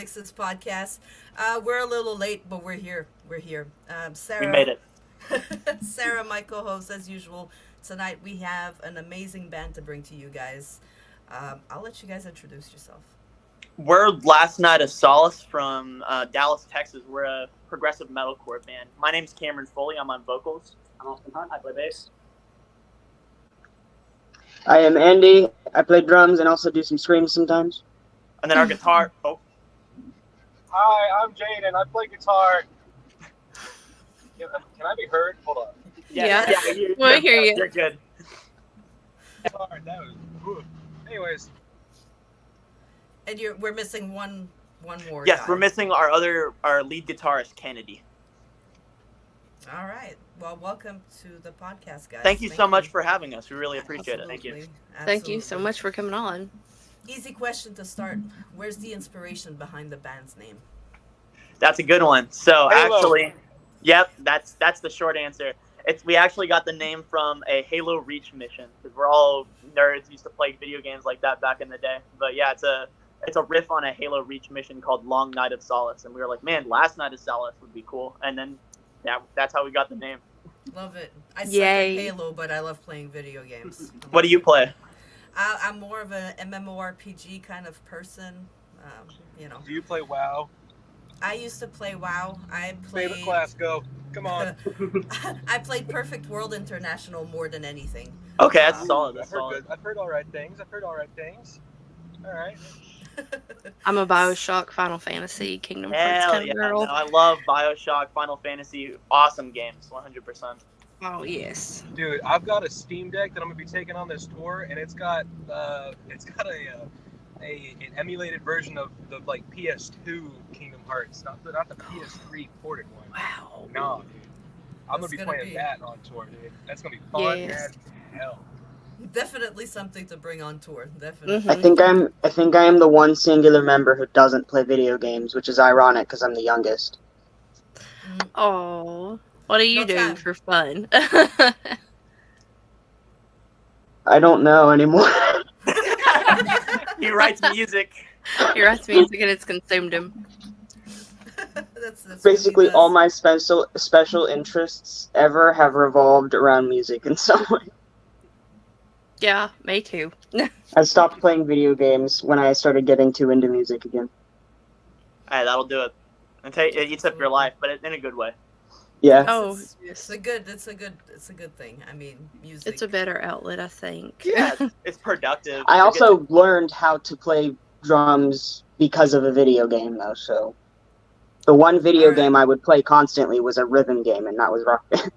NYXUS podcast. We're a little late, but we're here. We're here. We Sarah, made it. Sarah, my co-host, as usual. Tonight we have an amazing band to bring to you guys. I'll let you guys introduce yourself. We're Last Night of Solace from Dallas, Texas. We're a progressive metalcore band. My name's Cameron Foley. I'm on vocals. I'm Austin Hunt. I play bass. I am Andy. I play drums and also do some screams sometimes. And then our guitar. Oh, Hi, I'm Jaden. I play guitar. Can I be heard? Hold on. Yeah. We'll hear you. You're good. Sorry, that was. Whew. Anyways, And we're missing one more. Yes, guy. we're missing our lead guitarist, Kennedy. All right. Well, welcome to the podcast, guys. Thank you so much for having us. We really appreciate it. Absolutely. Thank you. Thank you so Absolutely. much for coming on. Easy question to start. Where's the inspiration behind the band's name? That's a good one. So Halo. actually, yep, that's the short answer. We actually got the name from a Halo Reach mission because we're all nerds, used to play video games like that back in the day. But yeah, it's a riff on a Halo Reach mission called Long Night of Solace, and we were like, man, Last Night of Solace would be cool. And then that's how we got the name. Love it. I suck Yay. at Halo, but I love playing video games. What do you play? I'm more of an MMORPG kind of person. do you play WoW? I used to play WoW. I Favorite played. class, go. Come on. I played Perfect World International more than anything. Okay, that's solid. I've That's heard solid. good. I've heard all right things. All right. I'm a Bioshock, Final Fantasy, Kingdom Hearts Hell kind yeah! of girl. No, I love Bioshock, Final Fantasy, awesome games, 100%. Oh yes. Dude, I've got a Steam Deck that I'm gonna be taking on this tour, and it's got an emulated version of the like PS2 Kingdom Hearts, not the PS3 ported one. Wow. No, dude. I'm That's gonna be gonna playing be- that on tour, dude. That's gonna be fun Yes. as hell. Definitely something to bring on tour. Definitely. Mhm. I think I am the one singular member who doesn't play video games, which is ironic because I'm the youngest. Oh, what do you No do time. for fun? I don't know anymore. He writes music. He writes music and it's consumed him. that's what Basically, he does. all my special interests ever have revolved around music in some way. Yeah, me too. I stopped playing video games when I started getting too into music again. Hey, that'll do it. It eats up your life, but in a good way. Yeah. Oh, It's a good thing. I mean, music. it's a better outlet, I think. Yeah, it's productive. I You're also learned how to play drums because of a video game, though. So, the one video Alright. game I would play constantly was a rhythm game, and that was Rock Band.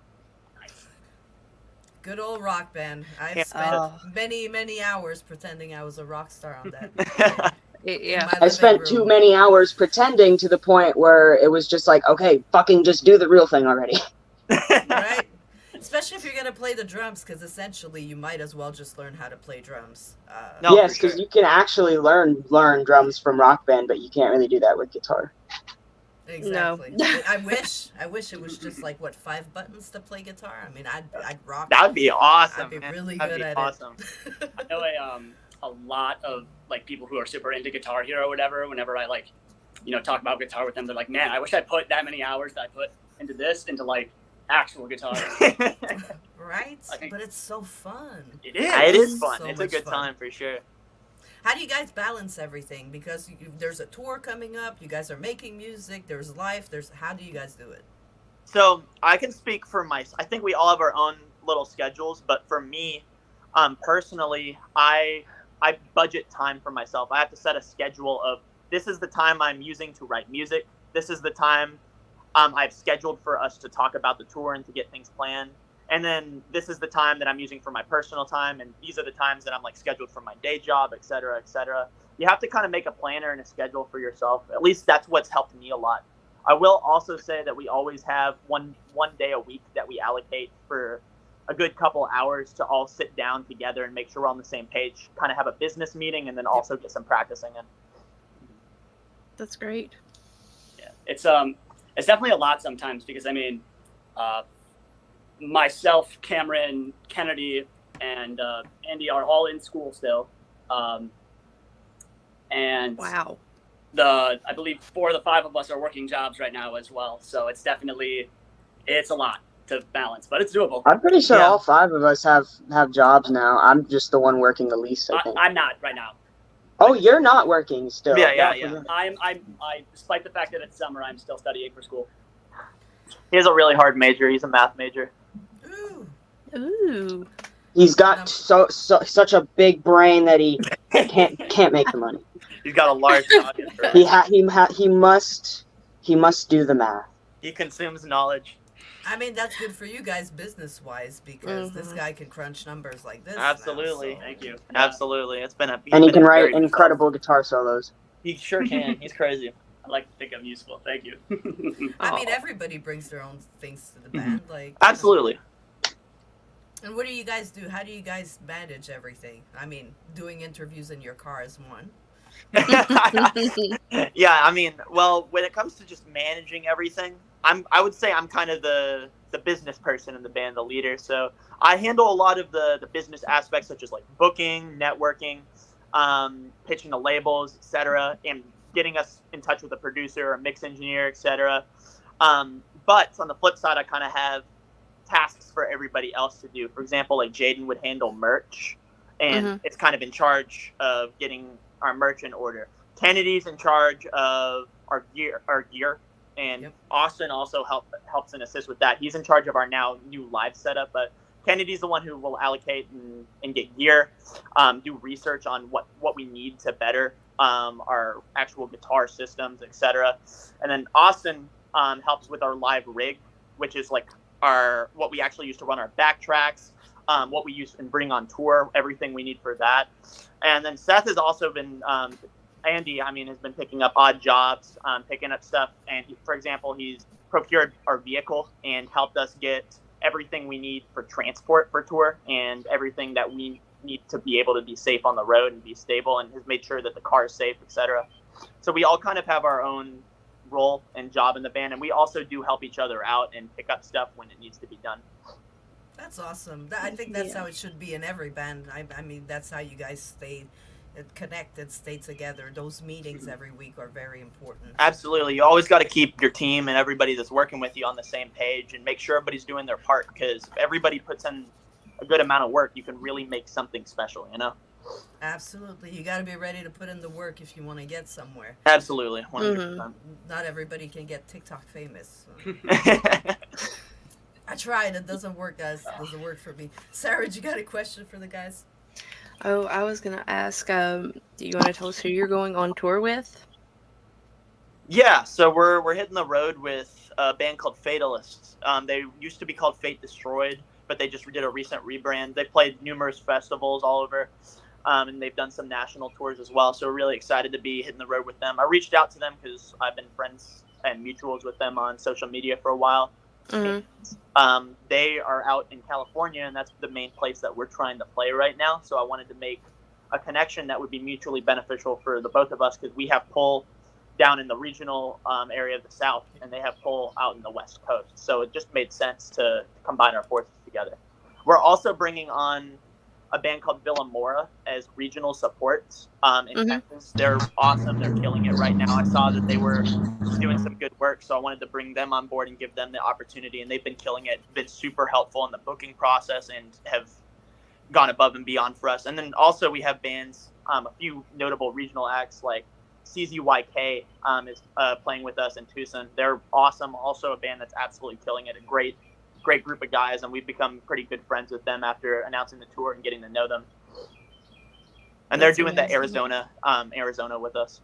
Good old Rock Band. I've Yeah. spent many hours pretending I was a rock star on that. Yeah. My I spent living too room. many hours pretending to the point where it was just like, okay, fucking just do the real thing already. Right? Especially if you're gonna play the drums, because essentially you might as well just learn how to play drums. No, Yes, for because sure. you can actually learn drums from Rock Band, but you can't really do that with guitar. Exactly. I wish it was just like 5 buttons to play guitar. I mean, I'd rock. That would be awesome. I'd be man. really That'd good be at awesome. it. I know a lot of like people who are super into Guitar Hero or whatever. Whenever I talk about guitar with them, they're like, "Man, I wish I put that many hours that I put into this into like actual guitar." Right? I think- But it's so fun. It is. It is fun. So It's a much good fun. time for sure. How do you guys balance everything? Because there's a tour coming up. You guys are making music. There's life. How do you guys do it? So I can speak for I think we all have our own little schedules, but for me, personally, I budget time for myself. I have to set a schedule of this is the time I'm using to write music. This is the time I've scheduled for us to talk about the tour and to get things planned. And then this is the time that I'm using for my personal time, and these are the times that I'm like scheduled for my day job, et cetera, et cetera. You have to kind of make a planner and a schedule for yourself. At least that's what's helped me a lot. I will also say that we always have one day a week that we allocate for a good couple hours to all sit down together and make sure we're on the same page, kind of have a business meeting, and then also get some practicing in. That's great. Yeah, it's definitely a lot sometimes because I mean, myself, Cameron, Kennedy, and Andy are all in school still, and Wow. I believe 4 of the 5 of us are working jobs right now as well. So it's a lot to balance, but it's doable. I'm pretty sure Yeah. all 5 of us have jobs now. I'm just the one working the least, I think. I'm not right now. Oh, you're not working still. Yeah. I despite the fact that it's summer, I'm still studying for school. He has a really hard major. He's a math major. Ooh. Ooh. He's got such a big brain that he can't make the money. He's got a large audience. He must do the math. He consumes knowledge. I mean, that's good for you guys business-wise because this guy can crunch numbers like this. Absolutely. Now, so. Thank you. Absolutely. It's been And he can write very incredible guitar solos. He sure can. He's crazy. I like to think I'm useful. Thank you. I mean, everybody brings their own things to the band, like Absolutely. And what do you guys do? How do you guys manage everything? I mean, doing interviews in your car is one. Yeah, I mean, well, when it comes to just managing everything, I would say I'm kind of the business person in the band, the leader. So I handle a lot of the business aspects, such as like booking, networking, pitching to labels, etc., and getting us in touch with a producer or mix engineer, etc. But on the flip side, I kind of have tasks for everybody else to do. For example, like Jaden would handle merch, and it's kind of in charge of getting our merch in order. Kennedy's in charge of our gear, and Austin also helps and assists with that. He's in charge of our now new live setup, but Kennedy's the one who will allocate and get gear, do research on what we need to better our actual guitar systems, etc. And then Austin helps with our live rig, which is like what we actually use to run our backtracks, what we use and bring on tour, everything we need for that. And then Seth has also been Andy, has been picking up odd jobs, picking up stuff. And for example, he's procured our vehicle and helped us get everything we need for transport for tour and everything that we need to be able to be safe on the road and be stable, and has made sure that the car is safe, etc. So we all kind of have our own role and job in the band, and we also do help each other out and pick up stuff when it needs to be done. That's awesome. I think that's how it should be in every band. I mean, that's how you guys stay connected, stay together. Those meetings every week are very important. Absolutely. You always got to keep your team and everybody that's working with you on the same page and make sure everybody's doing their part, because if everybody puts in a good amount of work, you can really make something special, Absolutely. You got to be ready to put in the work if you want to get somewhere. Absolutely. 100%. Not everybody can get TikTok famous. So. I tried. It doesn't work, guys. It doesn't work for me. Sarah, you got a question for the guys? Oh, I was going to ask, do you want to tell us who you're going on tour with? Yeah, so we're hitting the road with a band called Fatalists. They used to be called Fate Destroyed, but they just did a recent rebrand. They played numerous festivals all over, and they've done some national tours as well. So we're really excited to be hitting the road with them. I reached out to them because I've been friends and mutuals with them on social media for a while. They are out in California, and that's the main place that we're trying to play right now. So I wanted to make a connection that would be mutually beneficial for the both of us, because we have pull down in the regional area of the South, and they have pull out in the West Coast. So it just made sense to combine our forces together. We're also bringing on a band called Villamora as regional support in Texas. They're awesome. They're killing it right now. I saw that they were doing some good work, so I wanted to bring them on board and give them the opportunity, and they've been killing it, been super helpful in the booking process, and have gone above and beyond for us. And then also we have bands, a few notable regional acts like CZYK is playing with us in Tucson. They're awesome. Also a band that's absolutely killing it. A great group of guys, and we've become pretty good friends with them after announcing the tour and getting to know them. And they're doing the Arizona with us.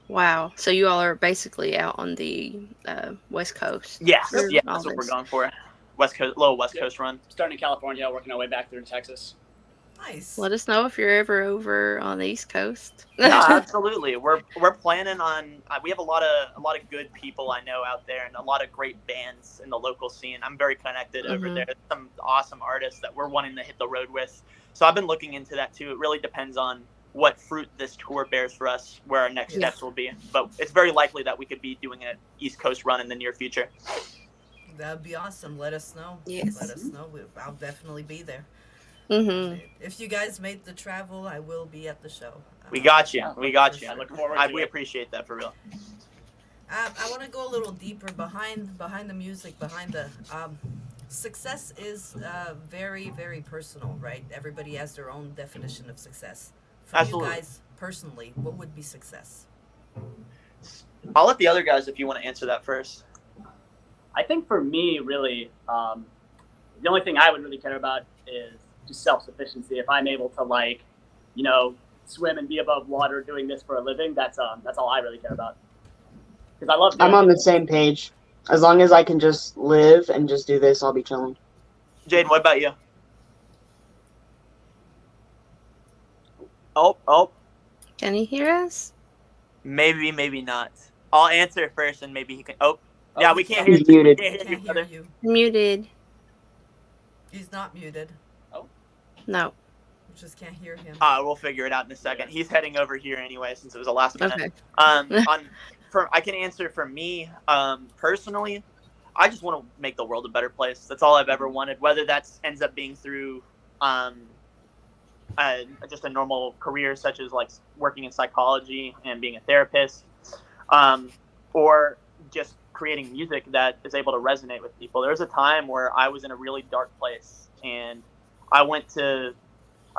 Wow. So you all are basically out on the West Coast. Yes, that's what we're going for. West Coast run. Starting in California, working our way back through to Texas. Nice. Let us know if you're ever over on the East Coast. Yeah, absolutely. We're planning on. We have a lot of good people I know out there, and a lot of great bands in the local scene. I'm very connected over there. Some awesome artists that we're wanting to hit the road with. So I've been looking into that too. It really depends on what fruit this tour bears for us, where our next steps will be. But it's very likely that we could be doing an East Coast run in the near future. That'd be awesome. Let us know. Yes. Let us know. I'll definitely be there. Mhm. If you guys made the travel, I will be at the show. We got you. We got for you. I sure. look forward to We it. appreciate that for real. I want to go a little deeper behind the music, behind the success is very very personal, right? Everybody has their own definition of success. For you Absolutely. guys personally, what would be success? I'll let the other guys if you want to answer that first. I think for me, really, the only thing I would really care about is just self-sufficiency. If I'm able to, like, you know, swim and be above water doing this for a living, that's all I really care about. Because I love doing I'm on it. the same page. As long as I can just live and just do this, I'll be chilling. Jaden, what about you? Oh, Can you hear us? maybe not. I'll answer first, and maybe he can. Oh, yeah, we can't hear He's you. muted. We can't hear you, Can't hear brother. you. Muted. He's not muted. No. We just can't hear him. We'll figure it out in a second. He's heading over here anyway, since it was the last minute. Okay. I can answer for me, personally, I just want to make the world a better place. That's all I've ever wanted, whether that ends up being through just a normal career, such as like working in psychology and being a therapist, or just creating music that is able to resonate with people. There was a time where I was in a really dark place, and I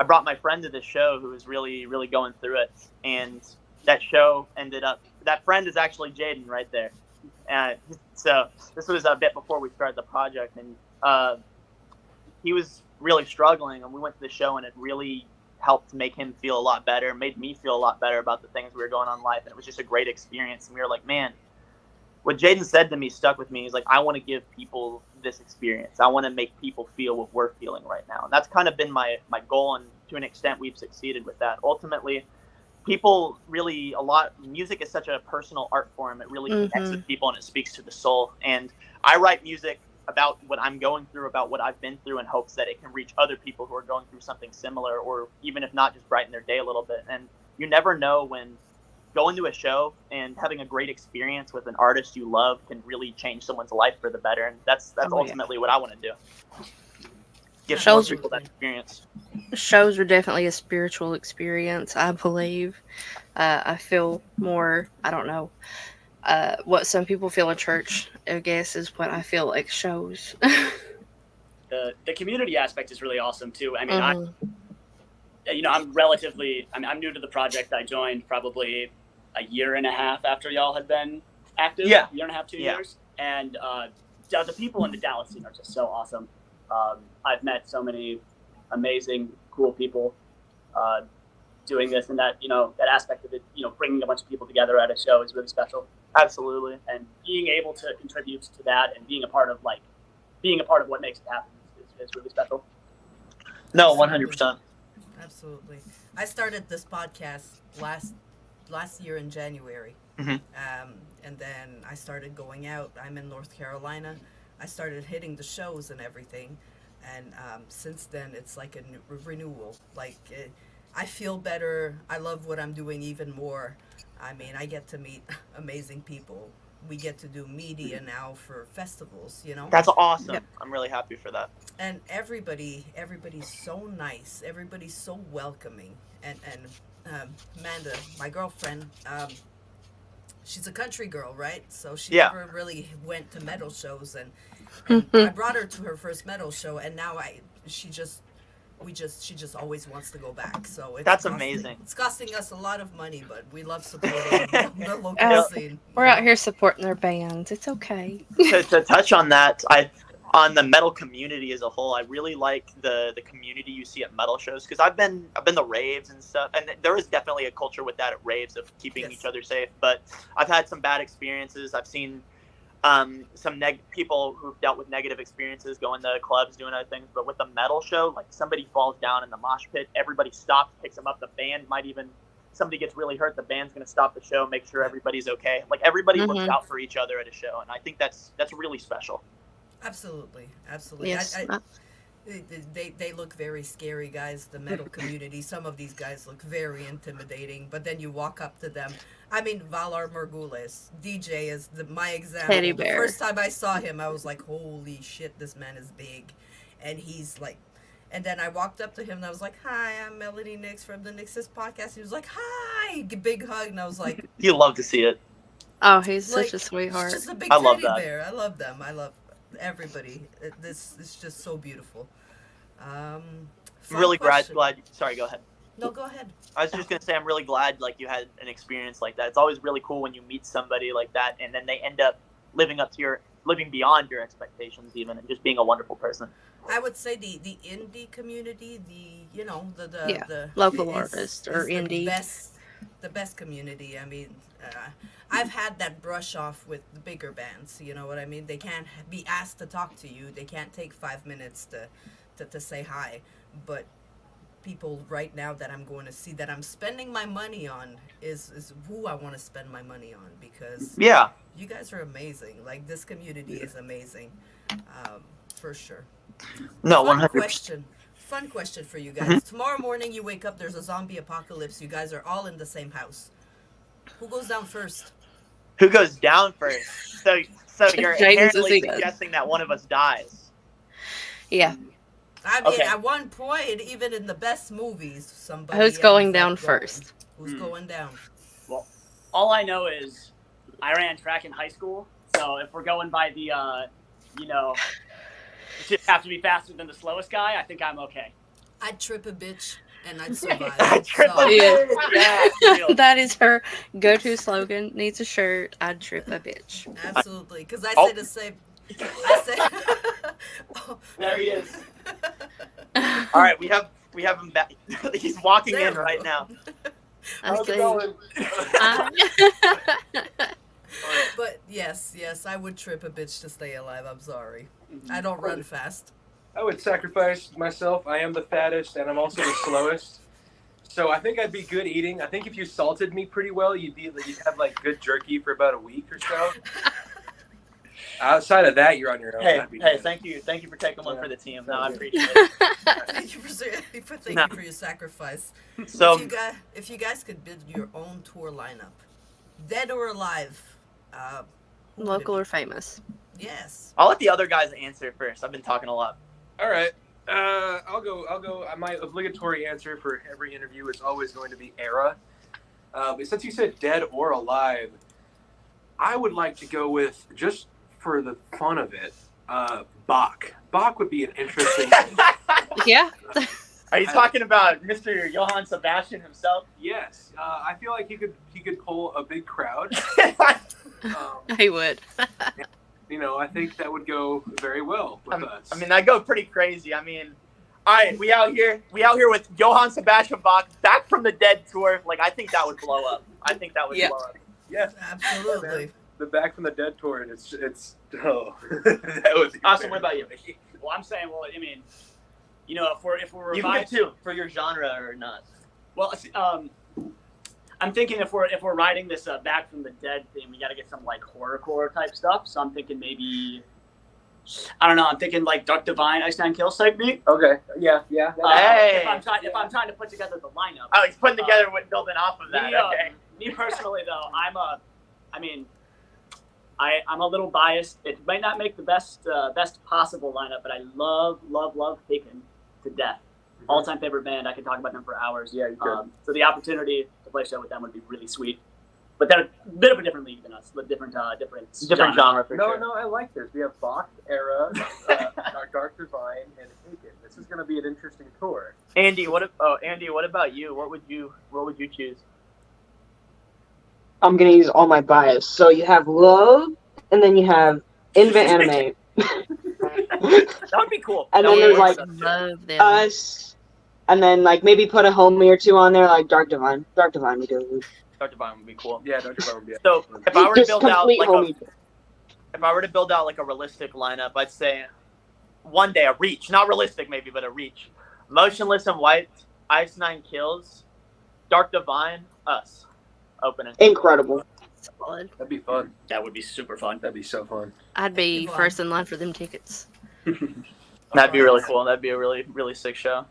brought my friend to this show who was really, really going through it. And that show that friend is actually Jaden right there. So this was a bit before we started the project, and he was really struggling, and we went to the show, and it really helped make him feel a lot better, made me feel a lot better about the things we were going on in life. And it was just a great experience. And we were like, man, what Jaden said to me stuck with me. He's like, I want to give people this experience. I want to make people feel what we're feeling right now. And that's kind of been my goal. And to an extent, we've succeeded with that. Ultimately, people really, music is such a personal art form. It really connects with people, and it speaks to the soul. And I write music about what I'm going through, about what I've been through, in hopes that it can reach other people who are going through something similar, or even if not, just brighten their day a little bit. And you never know when going to a show and having a great experience with an artist you love can really change someone's life for the better. And that's ultimately what I want to do. Give more people that experience. Shows are definitely a spiritual experience, I believe. I feel more, I don't know, what some people feel a church, I guess, is what I feel like shows. The community aspect is really awesome too. I mean, I'm new to the project. I joined probably a year and a half after y'all had been active. Yeah. Year and a half, 2 years. And the people in the Dallas scene are just so awesome. I've met so many amazing, cool people doing this, and that aspect of it, bringing a bunch of people together at a show is really special. Absolutely. And being able to contribute to that and being a part of what makes it happen is really special. No, 100%. Absolutely. I started this podcast last year in January. Mm-hmm. And then I started going out. I'm in North Carolina. I started hitting the shows and everything. And since then, it's like a renewal. I feel better. I love what I'm doing even more. I mean, I get to meet amazing people. We get to do media now for festivals, That's awesome. Yep. I'm really happy for that. And everybody's so nice. Everybody's so welcoming. And Amanda, my girlfriend, she's a country girl, right? So she never really went to metal shows, and I brought her to her first metal show, and now she just always wants to go back. So that's amazing. It's costing us a lot of money, but we love supporting the local scene. We're out here supporting their bands. It's okay. to touch on that, on the metal community as a whole, I really like the community you see at metal shows, because I've been to raves and stuff, and there is definitely a culture with that at raves of keeping each other safe. But I've had some bad experiences. I've seen some people who've dealt with negative experiences going to clubs, doing other things. But with the metal show, like, somebody falls down in the mosh pit, everybody stops, picks them up. The band somebody gets really hurt, the band's going to stop the show, make sure everybody's okay. Like, everybody looks out for each other at a show, and I think that's really special. Absolutely. Yes. They look very scary, guys, the metal community. Some of these guys look very intimidating, but then you walk up to them. I mean, Valar Morgulis, DJ is my example. Teddy The bear. first time I saw him, I was like, holy shit, this man is big. And he's like, And then I walked up to him and I was like, "Hi, I'm Melody Nix from the NYXUS podcast." He was like, "Hi," big hug, and I was like, You love to see it. Oh, he's like, such a sweetheart. It's just a big I love teddy that. bear. I love them. I love everybody. This is just so beautiful. I'm really glad. Sorry, go ahead. No, go ahead. I was just gonna say I'm really glad like you had an experience like that. It's always really cool when you meet somebody like that, and then they end up living beyond your expectations even, and just being a wonderful person. I would say the indie community, the local is- artist or is indie. the best community. I mean, I've had that brush off with the bigger bands. You know what I mean? They can't be asked to talk to you. They can't take 5 minutes to say hi. But people right now that I'm going to see, that I'm spending my money on, is who I want to spend my money on, because Yeah. you guys are amazing. Like, this community is amazing, for sure. No, Fun 100%. Fun question for you guys. Tomorrow morning you wake up, there's a zombie apocalypse. You guys are all in the same house. Who goes down first? Who goes down first? So you're James apparently is he does. suggesting that one of us dies. Yeah. I mean, Okay. at one point, even in the best movies, somebody Who's ends going up down first? Who's going down? Well, all I know is I ran track in high school, so if we're going by the, you just have to be faster than the slowest guy, I think I'm okay. I'd trip a bitch and I'd survive. I'd trip So- a Yeah. Yeah, real. That is her go-to slogan. Needs a shirt. I'd trip a bitch. Absolutely, because I Oh. say the same. I say. Oh. There he is. All right, we have him back. He's walking in right now. How's it Okay. going? But yes, I would trip a bitch to stay alive. I'm sorry. I don't run fast. I would sacrifice myself. I am the fattest, and I'm also the slowest. So I think I'd be good eating. I think if you salted me pretty well, you'd have like good jerky for about a week or so. Outside of that, you're on your own. Hey, That'd be hey, good. thank you for taking one for the team. No, I Thank appreciate it. Thank you for No. your sacrifice. So if you guys could build your own tour lineup, dead or alive, who would it Local be? or famous? Yes. I'll let the other guys answer first. I've been talking a lot. All right. I'll go. My obligatory answer for every interview is always going to be era. But since you said dead or alive, I would like to go with, just for the fun of it, Bach. Bach would be an interesting. Yeah. Are you talking about Mr. Johann Sebastian himself? Yes, I feel like he could pull a big crowd. He would. I think that would go very well with us. I mean, I go pretty crazy. I mean, all right, we out here with Johann Sebastian Bach, Back from the Dead tour. Like, I think that would blow up. Yeah. Blow up. yes, Absolutely. the Back from the Dead tour, and it's that would be Awesome. very What about you? funny. Well, I'm saying, if we're You can reviving, get two for your genre or not. well, I'm thinking if we're riding this Back from the Dead thing, we got to get some like horrorcore type stuff. So I'm thinking maybe, I don't know. I'm thinking like Duck Divine, Ice Nine Kills type beat. Okay, yeah. Hey. If I'm trying to put together the lineup. Oh, he's putting together what building off of that. Okay. Me personally, though, I'm a little biased. It might not make the best possible lineup, but I love Taken to death. All-time favorite band. I could talk about them for hours. Yeah, you could. So the opportunity to play a show with them would be really sweet. But they're a bit of a different league than us. But different genre for sure. No, I like this. We have Bach, Era, Dark Divine, and Taken. This is going to be an interesting tour. Andy, what about you? What would you choose? I'm gonna use all my bias. So you have love, and then you have invent anime. That would be cool. And That then would there's work. like Love them. us, and then like maybe put a homie or two on there, like Dark Divine. Dark Divine we do. Dark Divine would be cool. Yeah, Dark Divine would be So if I were to Just build out complete like homie. if I were to build out like a realistic lineup, I'd say one day a reach, not realistic maybe, but a reach. Motionless in White, Ice Nine Kills, Dark Divine, us. Opening. Incredible. Solid. That'd be fun. That would be super fun. That'd be so fun. I'd be Wow. first in line for them tickets. That'd be really cool. That'd be a really, really sick show.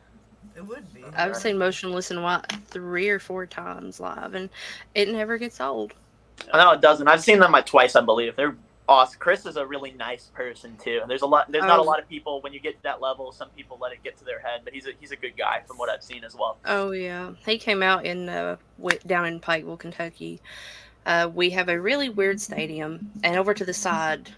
It would be. I've seen Motionless in White 3 or 4 times live, and it never gets old. No, it doesn't. I've seen them like twice, I believe. They're awesome. Chris is a really nice person too. There's not a lot of people when you get to that level. Some people let it get to their head, but he's a good guy from what I've seen as well. Oh yeah, he came out in down in Pikeville, Kentucky. We have a really weird stadium, and over to the side,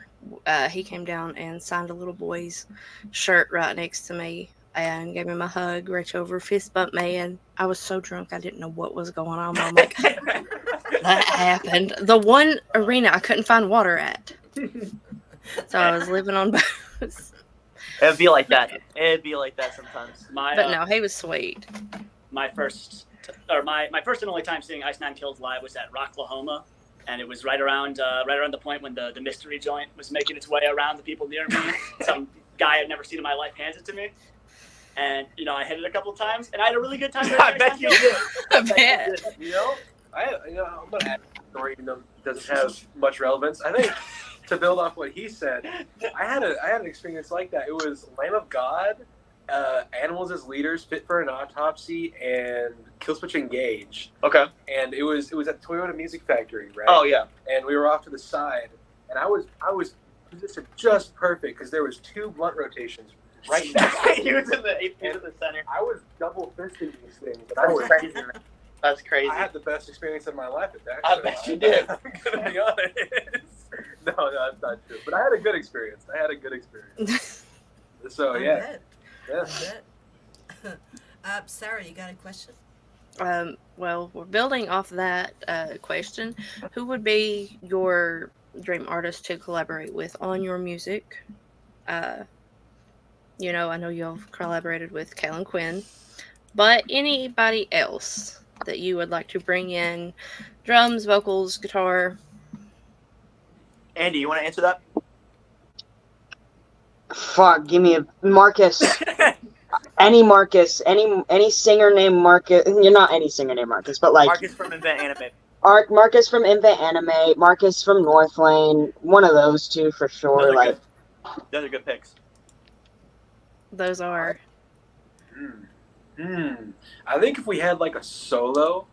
he came down and signed a little boy's shirt right next to me and gave him a hug, reached over, fist bumped me, and I was so drunk I didn't know what was going on. I'm like, that happened. The one arena I couldn't find water at. So I was living on booze. It'd be like that. It'd be like that sometimes. But no, he was sweet. My first and only time seeing Ice Nine Kills live was at Rocklahoma, and it was right around the point when the mystery joint was making its way around the people near me. Some guy I'd never seen in my life hands it to me, and I hit it a couple of times, and I had a really good time. I bet you did. I bet. I'm gonna add a story even though it doesn't have much relevance. I think to build off what he said, I had an experience like that. It was Lamb of God, Animals as Leaders, Fit for an Autopsy, and Killswitch Engage. Okay. And it was at Toyota Music Factory, right? Oh yeah. And we were off to the side, and I was positioned just perfect because there was 2 blunt rotations right next to me. He was in the center. I was double fisting these things. That's crazy. Man. That's crazy. I had the best experience of my life at that. I bet you did. I'm gonna be honest. No, that's not true. But I had a good experience. So yeah. Sarah, you got a question? Well, we're building off that question. Who would be your dream artist to collaborate with on your music? I know you've collaborated with Callan Quinn, but anybody else that you would like to bring in, drums, vocals, guitar? Andy, you want to answer that? Fuck, give me a Marcus. Any Marcus, any singer named Marcus. You're not any singer named Marcus, but like Marcus from Invent Anime. Marcus from Invent Anime, Marcus from Northlane. One of those two for sure. Those are good picks. Those are. I think if we had like a solo,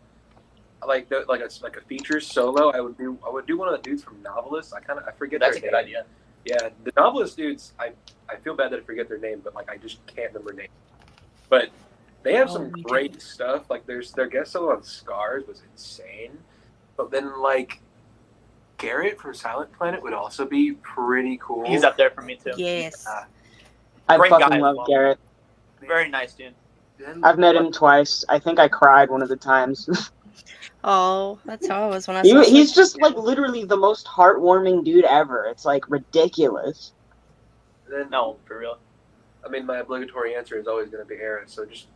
like a feature solo, I would do one of the dudes from Novelist. I forget. That's a their good name. idea. Yeah, the Novelist dudes. I feel bad that I forget their name, but like I just can't remember names. But they have some great stuff. Like their guest solo on Scars was insane. But then like Garrett from Silent Planet would also be pretty cool. He's up there for me too. Yes. I Great fucking guy as love well. Garrett. Very nice dude. I've met him twice. I think I cried one of the times. Oh, that's how I was when I saw He's just like literally the most heartwarming dude ever. It's like ridiculous. Then, No, for real. I mean, my obligatory answer is always going to be Aaron. So just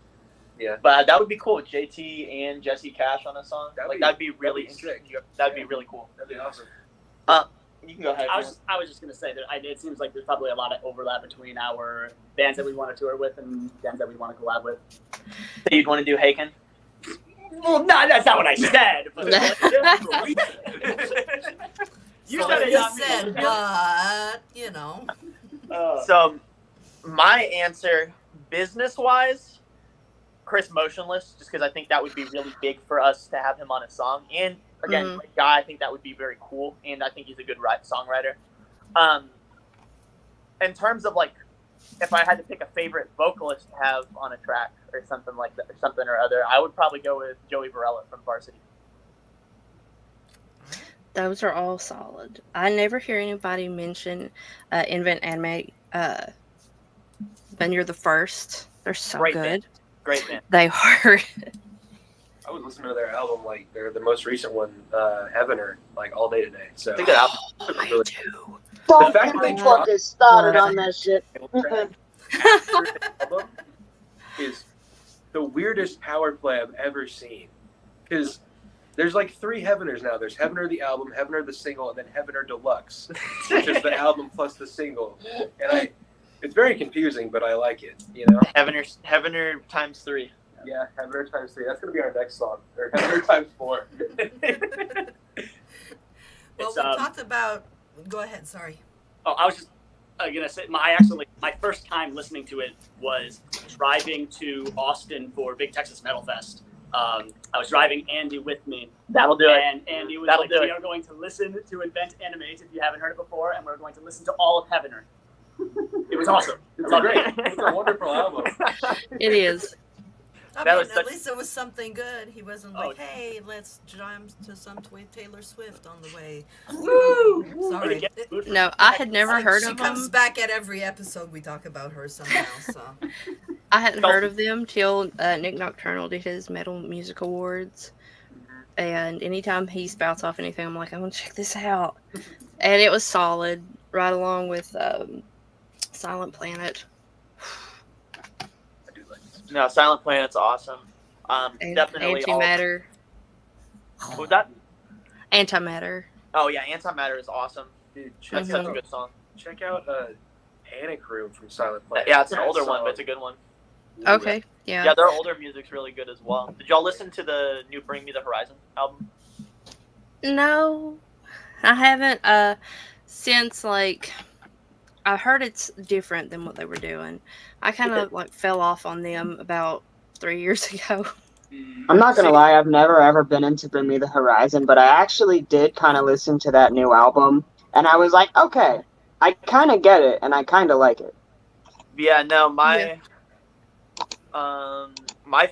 yeah. But that would be cool. JT and Jesse Cash on a song. That'd be really sick. That'd be really cool. That'd be awesome. You can go ahead. I was just gonna say that it seems like there's probably a lot of overlap between our bands that we want to tour with and bands that we want to collab with. So you'd want to do Haken? Well, no, that's not what I said. But you So said it, you not me. said, but you know. So my answer, business-wise, Chris Motionless, just because I think that would be really big for us to have him on a song. And again, like guy, I think that would be very cool, and I think he's a good songwriter. In terms of like, if I had to pick a favorite vocalist to have on a track or something like that, or something or other, I would probably go with Joey Varela from Varsity. Those are all solid. I never hear anybody mention Invent Anime, but you're the first. They're so Great good. band. Great band. They are. I was listening to their album, like the most recent one, Heavener, like all day today. So It's a good album. I Really- do. Don't fact that they get me fucking started on that shit. after the album is the weirdest power play I've ever seen. Because there's like 3 Heaveners now. There's Heavener the album, Heavener the single, and then Heavener Deluxe, which is the album plus the single. And it's very confusing, but I like it. You know? Heavener times 3. Yeah, Heavener times 3. That's gonna be our next song. Or Heavener times 4. Well, we talked about. Go ahead. Sorry. Oh, I was just gonna say my first time listening to it was driving to Austin for Big Texas Metal Fest I was driving Andy with me. That'll do it. And Andy was That'll like, do we it. are going to listen to Invent Animate if you haven't heard it before, and we're going to listen to all of Heavener. It was awesome. It's I a loved great, it. it's a wonderful album. It is. I That mean, was at such- least it was something good. He wasn't Oh, like, "Hey, let's jam to some Taylor Swift on the way." Woo! Sorry. Way to get food for No, thought. I had never Like, heard she of comes them. back at every episode. We talk about her somehow. So I hadn't heard of them till Nick Nocturnal did his Metal Music Awards. And anytime he spouts off anything, I'm like, I want to check this out. And it was solid, right along with Silent Planet. I do like this. No, Silent Planet's awesome. And Definitely. Antimatter. What was that? Antimatter. Oh yeah, Antimatter is awesome. Dude, check That's such a out, good song. check out Panic Room from Silent Planet. Yeah, it's an That older one, song- but it's a good one. Okay, yeah. Yeah, their older music's really good as well. Did y'all listen to the new Bring Me the Horizon album? No, I haven't. Since like I heard it's different than what they were doing. I kind of like fell off on them about 3 years ago. I'm not gonna lie, I've never ever been into Bring Me the Horizon, but I actually did kind of listen to that new album, and I was like, okay, I kind of get it, and I kind of like it. Yeah, no, my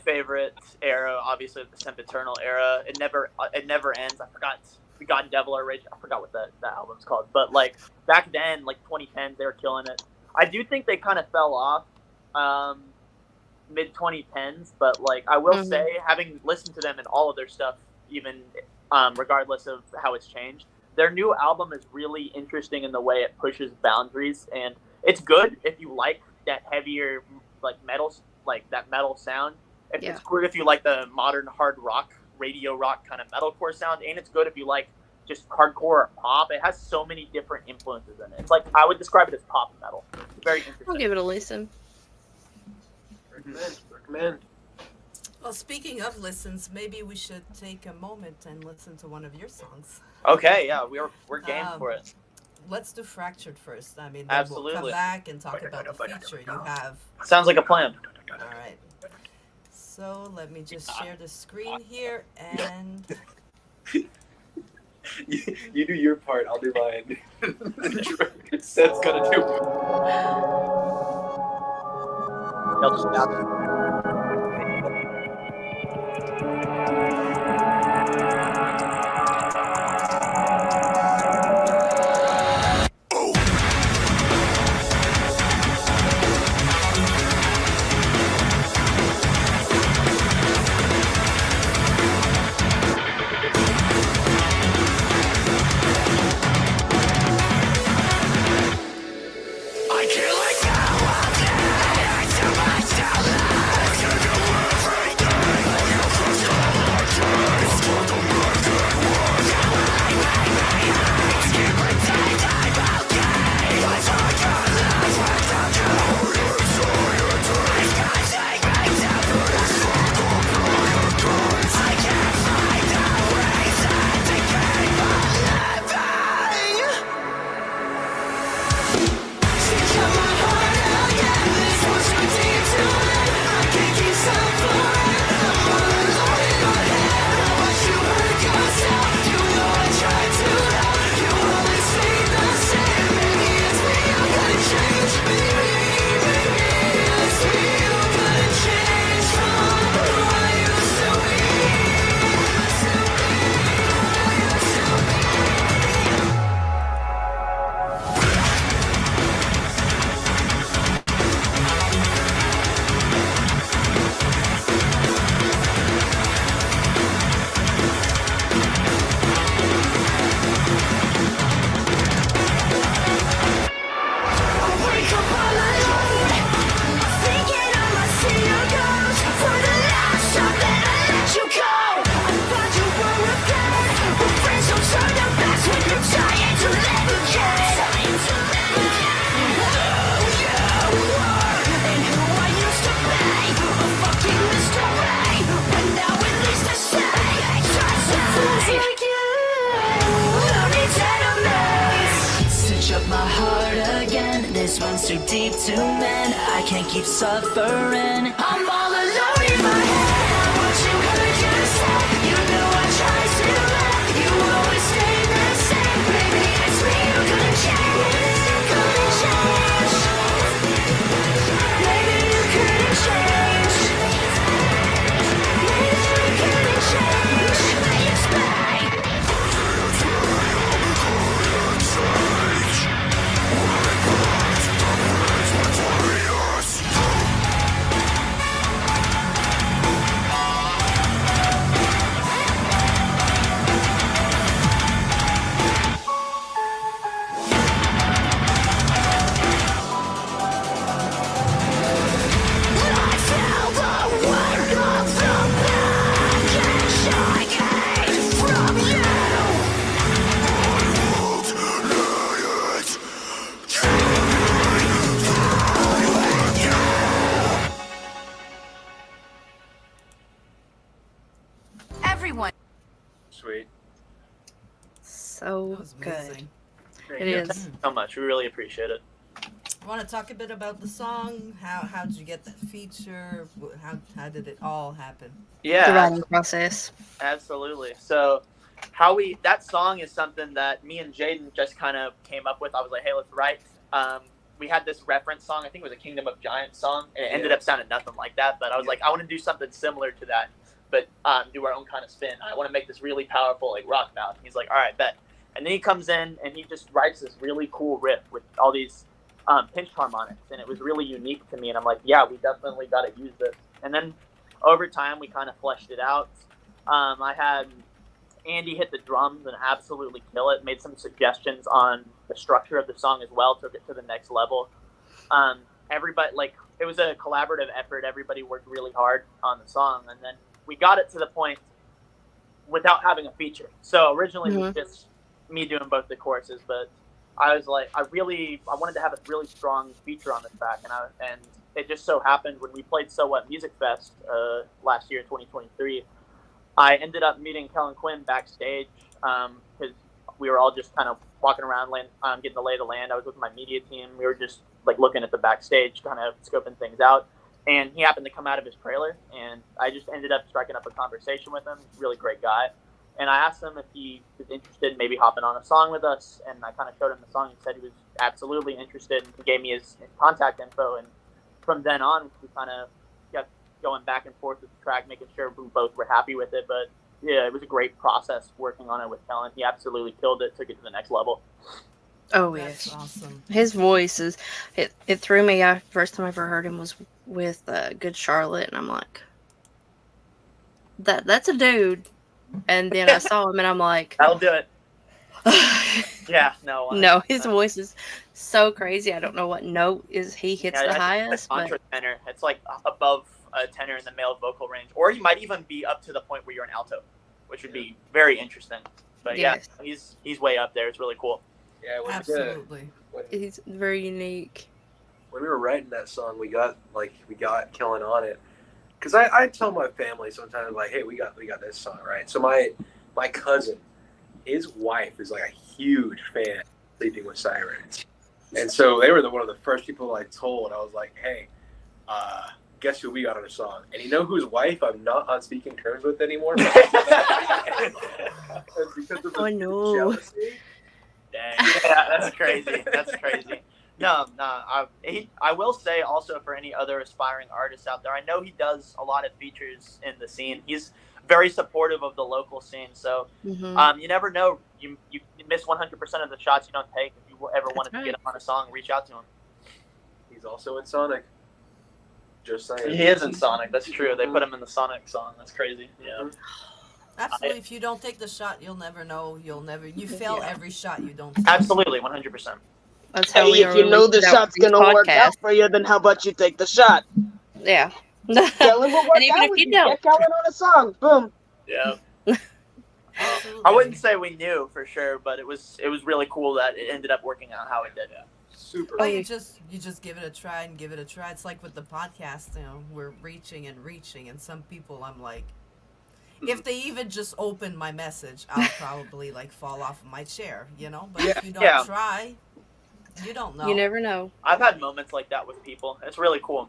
favorite era, obviously the Sempiternal era. It never ends. I forgot Forgotten Devil or Rage. I forgot what that album's called. But like back then, like 2010, they were killing it. I do think they kind of fell off mid 2010s, but like I will say, having listened to them and all of their stuff, even regardless of how it's changed, their new album is really interesting in the way it pushes boundaries, and it's good if you like that heavier like metal, like that metal sound. It's good if you like the modern hard rock, radio rock kind of metalcore sound, and it's good if you like just hardcore or pop. It has so many different influences in it. It's like I would describe it as pop metal. It's very interesting. I'll give it a listen. Recommend. well, speaking of listens, maybe we should take a moment and listen to one of your songs. Okay, yeah, we're game for it. Let's do Fractured first. I mean, then we'll come Absolutely. back and talk about the feature you have. Sounds like a plan. All right. So let me just share the screen here, and You do your part, I'll do mine. Seth's gonna do. They'll just bounce. This one's too deep to mend. I can't keep suffering. I'm all alone in my head. I want you hurt. Sweet. So That was good. amazing. It is. So much. We really appreciate it. Want to talk a bit about the song? How did you get that feature? How did it all happen? Yeah. The writing process. Absolutely. So that song is something that me and Jaden just kind of came up with. I was like, hey, let's write. We had this reference song. I think it was a Kingdom of Giants song, and it ended up sounding nothing like that. But I was like, I want to do something similar to that, but do our own kind of spin. I want to make this really powerful, like rock mouth. And he's like, all right, bet. And then he comes in and he just writes this really cool riff with all these pinch harmonics, and it was really unique to me. And I'm like, yeah, we definitely got to use this. And then over time, we kind of fleshed it out. I had Andy hit the drums and absolutely kill it. Made some suggestions on the structure of the song as well, took it to the next level. Everybody, like, it was a collaborative effort. Everybody worked really hard on the song, and then we got it to the point without having a feature. So originally it was just me doing both the choruses, but I was like, I wanted to have a really strong feature on this track, and it just so happened when we played So What Music Fest last year, 2023, I ended up meeting Kellen Quinn backstage because we were all just kind of walking around, getting the lay of the land. I was with my media team. We were just like looking at the backstage, kind of scoping things out. And he happened to come out of his trailer, and I just ended up striking up a conversation with him. Really great guy. And I asked him if he was interested in maybe hopping on a song with us, and I kind of showed him the song. He said he was absolutely interested, and he gave me his contact info. And from then on, we kind of kept going back and forth with the track, making sure we both were happy with it. But yeah, it was a great process working on it with Kellen. He absolutely killed it, took it to the next level. Oh, That's yes. awesome. His voice is, it threw me. First time I ever heard him was with Good Charlotte, and I'm like, that's a dude. And then I saw him, and I'm like, That'll do it. Yeah, no. No, his voice is so crazy. I don't know what note he hits the highest. It's contra tenor. It's like above a tenor in the male vocal range, or you might even be up to the point where you're an alto, which would be very interesting. But Yes. yeah, he's way up there. It's really cool. Yeah, Absolutely. He's very unique. When we were writing that song, we got Kellen on it. Because I tell my family sometimes, like, hey, we got this song, right? So my cousin, his wife is like a huge fan of Sleeping with Sirens. And so they were one of the first people I told. I was like, hey, guess who we got on a song? And you know whose wife I'm not on speaking terms with anymore? Because of no. jealousy. Dang. Yeah, that's crazy. That's crazy. No. I will say also for any other aspiring artists out there, I know he does a lot of features in the scene. He's very supportive of the local scene. So you never know. You miss 100% of the shots you don't take. If you ever wanted to get him on a song, reach out to him. He's also in Sonic. Just saying. He is in Sonic. That's true. They put him in the Sonic song. That's crazy. Yeah. Absolutely. If you don't take the shot, you'll never know. You fail every shot you don't take. Absolutely, 100%. That's how Hey, if you know the shot's gonna work out for you, then how about you take the shot? Yeah. Kellen will work And even out if with you you. don't. Get Kellen on a song. Boom. Yeah. Absolutely. I wouldn't say we knew for sure, but it was really cool that it ended up working out how it did. Yeah. Super. Well, you just give it a try and give it a try. It's like with the podcast, we're reaching, and some people I'm like, if they even just open my message, I'll probably like fall off of my chair, But if you don't try, you don't know. You never know. I've had moments like that with people. It's really cool.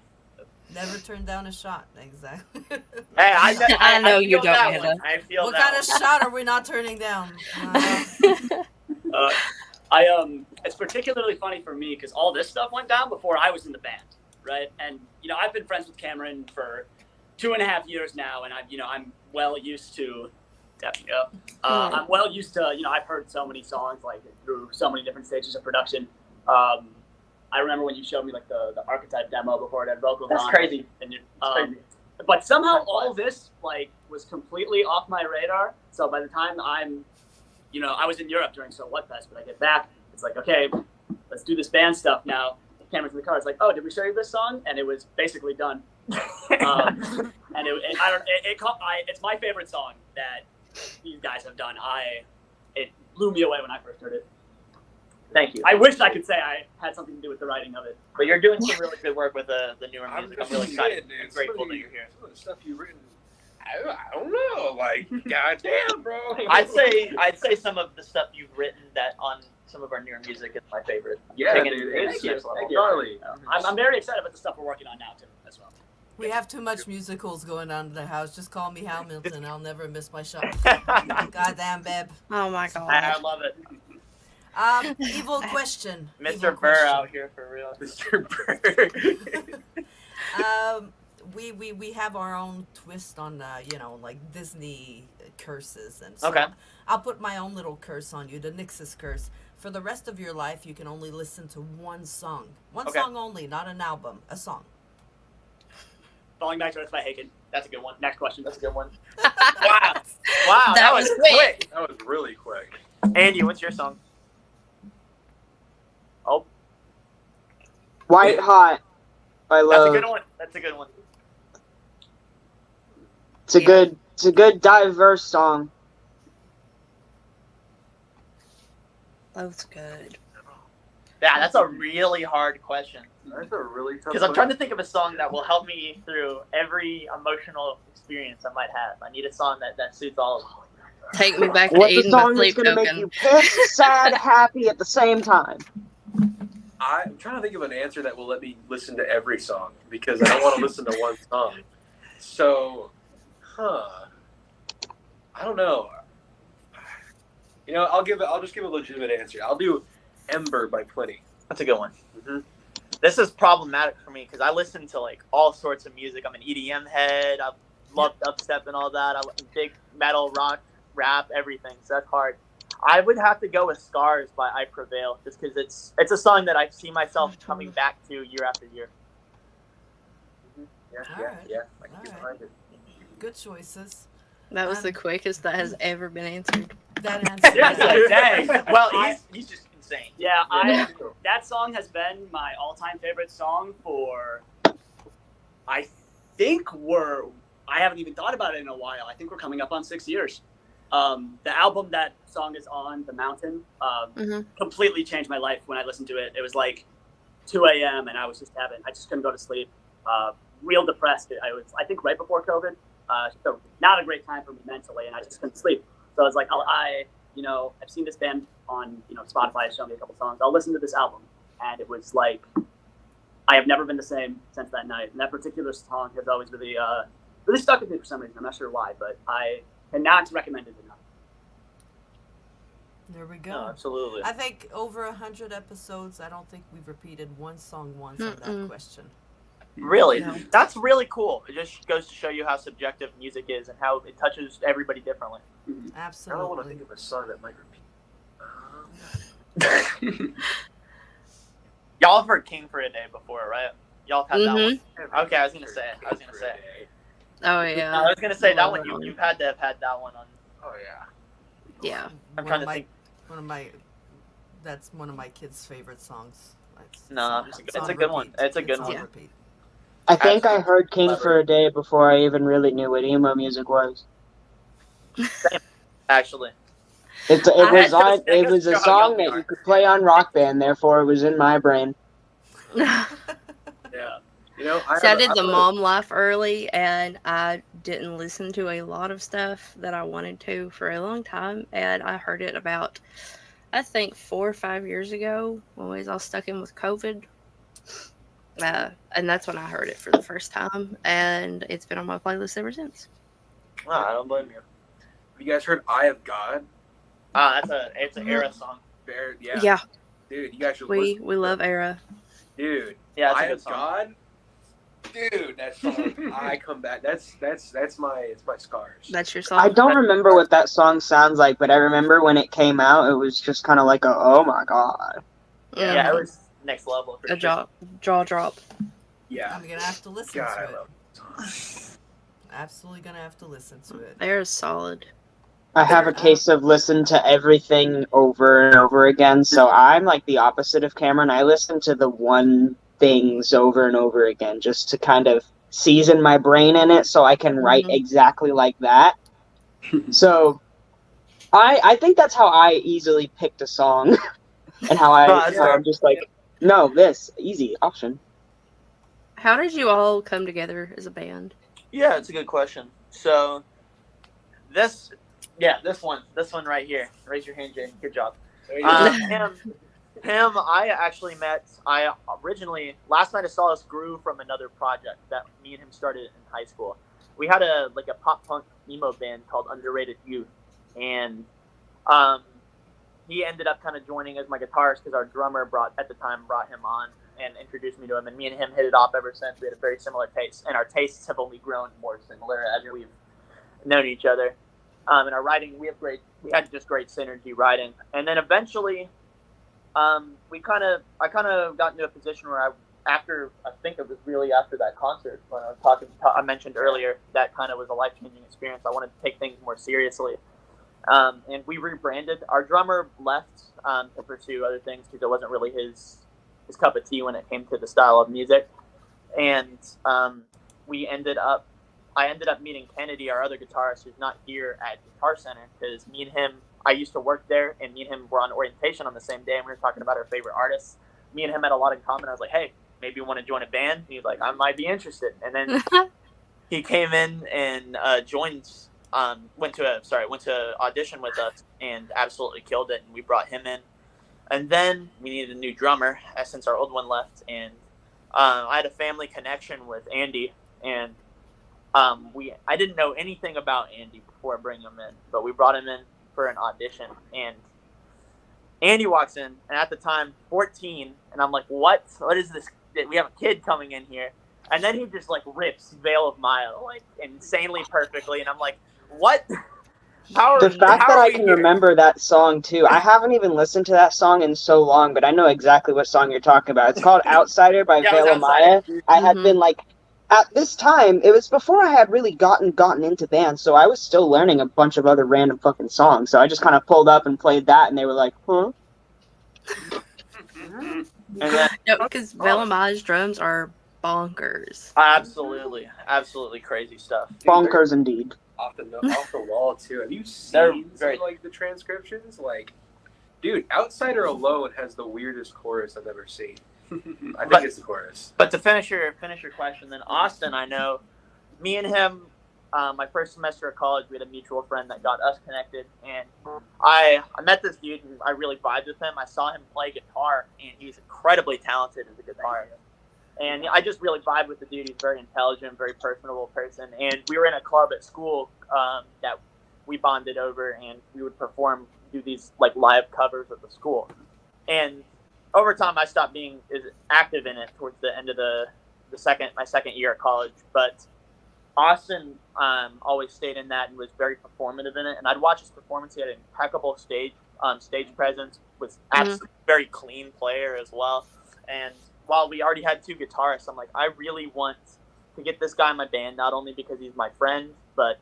Never turn down a shot. Exactly. Hey, I know you feel don't, that Hannah. one. I feel What that kind of shot are we not turning down? It's particularly funny for me because all this stuff went down before I was in the band, right? And I've been friends with Cameron for 2.5 years now, and I'm well used to. I'm well used to. I've heard so many songs like through so many different stages of production. I remember when you showed me like the Archetype demo before it had vocals on. That's crazy. And but somehow all this like was completely off my radar. So by the time I was in Europe during So What Fest, but I get back, it's like, okay, let's do this band stuff now. Cameron's in the car. It's like, oh, did we show you this song? And it was basically done. And it's my favorite song that these guys have done. It blew me away when I first heard it. Thank you. I wish I could say I had something to do with the writing of it. But you're doing some really good work with the newer music. I'm really excited. Dude, I'm grateful that you're here. Some of the stuff you've written I don't know. Like, goddamn, bro. I'd say some of the stuff you've written that on some of our newer music is my favorite. Yeah, Taking dude. it It's to the next level. gnarly. I'm very excited about the stuff we're working on now too, as well. We have too much musicals going on in the house. Just call me Hamilton. I'll never miss my shot. Goddamn, babe. Oh my god. I love it. Evil question. Mr. Evil Burr question. out here for real. Mr. Burr. We have our own twist on like Disney curses and so Okay. I'll put my own little curse on you, the NYXUS curse. For the rest of your life, you can only listen to one song. One Okay. song only, not an album. A song. Falling Back to Earth by Haken. That's a good one. Next question. That's a good one. Wow. Wow. That was quick. That was really quick. Andy, what's your song? Oh, White Hot by that's a Love. good one. That's a good one. It's a good diverse song. That's good. Yeah, that's a really hard question. That's a really tough Because I'm trying to think of a song that will help me through every emotional experience I might have. I need a song that suits all of them. Take me back to What's a Eden song with that's Sleep gonna make Token. you pissed, sad, happy at the same time? I'm trying to think of an answer that will let me listen to every song because I don't want to listen to one song. So, I don't know. I'll just give a legitimate answer. I'll do Ember by Plenty. That's a good one. Mm-hmm. This is problematic for me because I listen to like all sorts of music. I'm an EDM head. I love dubstep and all that. I like big metal, rock, rap, everything. So that's hard. I would have to go with Scars by I Prevail just because it's a song that I see myself coming back to year after year. Yeah, All right. I can All get right. behind it. Good choices. That was the quickest that has ever been answered. That answer. Yeah, it's like, dang. Well, he's just insane. Yeah, that song has been my all-time favorite song for. I haven't even thought about it in a while. I think we're coming up on 6 years. The album that song is on, The Mountain, completely changed my life when I listened to it. It was like 2 a.m. and I just couldn't go to sleep. Real depressed. I think right before COVID. So not a great time for me mentally, and I just couldn't sleep. So I was like, I've seen this band on, Spotify has shown me a couple songs. I'll listen to this album. And it was like, I have never been the same since that night. And that particular song has always really stuck with me for some reason. I'm not sure why, but I cannot recommend it enough. There we go. No, absolutely. I think over 100 episodes, I don't think we've repeated one song once on that question. Really? No. That's really cool. It just goes to show you how subjective music is and how it touches everybody differently. Absolutely. I don't want to think of a song that might repeat. Y'all have heard King for a Day before, right? Y'all have had that one. Mm-hmm. Okay, I was gonna say. Oh yeah. I was gonna say that Love one. that one. You've had to have had that one on. Oh yeah. Yeah. I'm trying to think. That's one of my kids' favorite songs. No, it's a good one. It's a good one. Yeah. I think I heard King for a Day before I even really knew what emo music was. Actually. It was a song that you could play on Rock Band, therefore it was in my brain. Yeah. See, I did the mom life early, and I didn't listen to a lot of stuff that I wanted to for a long time. And I heard it about, I think, 4 or 5 years ago when we was all stuck in with COVID. And that's when I heard it for the first time, and it's been on my playlist ever since. No, I don't blame you. Have you guys heard "Eye of God"? It's an era song. Yeah. Dude, you guys should We listen. love Era. Dude, Yeah, it's a "Eye good of song. God." Dude, that song. I come back. It's my scars. That's your song. I don't remember what that song sounds like, but I remember when it came out, it was just kind of like oh my god. Yeah, it was next level. For a sure. jaw drop. Yeah. I'm gonna have to listen God, to I it. love that song. Absolutely gonna have to listen to it. Era's solid. I have a case of listen to everything over and over again, so I'm like the opposite of Cameron. I listen to the one things over and over again just to kind of season my brain in it so I can write exactly like that. So I think that's how I easily picked a song and how I'm just like, no, this, easy, option. How did you all come together as a band? Yeah, it's a good question. So this one right here. Raise your hand, Jay. Good job. Him, I actually met. I originally Last Night of Solace grew from another project that me and him started in high school. We had a pop punk emo band called Underrated Youth, and he ended up kind of joining as my guitarist because our drummer brought him on and introduced me to him, and me and him hit it off ever since. We had a very similar taste, and our tastes have only grown more similar as we've known each other. In our writing, we had just great synergy writing, and then eventually, I kind of got into a position where I think it was really after that concert when I mentioned earlier, that kind of was a life-changing experience. I wanted to take things more seriously, and we rebranded. Our drummer left to pursue other things because it wasn't really his cup of tea when it came to the style of music, and I ended up meeting Kennedy, our other guitarist, who's not here at Guitar Center, because me and him, I used to work there, and me and him were on orientation on the same day, and we were talking about our favorite artists. Me and him had a lot in common. I was like, hey, maybe you want to join a band? And he was like, I might be interested. And then he came in and went to audition with us and absolutely killed it, and we brought him in. And then we needed a new drummer since our old one left, and I had a family connection with Andy, and I didn't know anything about Andy before bringing him in, but we brought him in for an audition, and Andy walks in, and at the time 14, and I'm like, what is this? We have a kid coming in here, and then he just rips Veil of Maya insanely perfectly, and I'm like, what? The fact that I can remember that song too. I haven't even listened to that song in so long, but I know exactly what song you're talking about. It's called Outsider by Veil of Maya. I had been at this time, it was before I had really gotten into bands, so I was still learning a bunch of other random fucking songs. So I just kind of pulled up and played that, and they were like, huh? No, because Veil of Maya's drums are bonkers. Absolutely crazy stuff. Bonkers indeed. Off the wall too. Have you seen the transcriptions? Dude, Outsider alone has the weirdest chorus I've ever seen. I think it's the chorus. But to finish your question, then Austin, I know, me and him, my first semester of college, we had a mutual friend that got us connected, and I met this dude, and I really vibed with him. I saw him play guitar, and he's incredibly talented as a guitarist. And I just really vibe with the dude. He's very intelligent, very personable person. And we were in a club at school that we bonded over, and we would do these live covers at the school. And over time, I stopped being as active in it towards the end of my second year of college. But Austin always stayed in that and was very performative in it. And I'd watch his performance. He had an impeccable stage presence, was absolutely very clean player as well. And while we already had two guitarists, I'm like, I really want to get this guy in my band, not only because he's my friend, but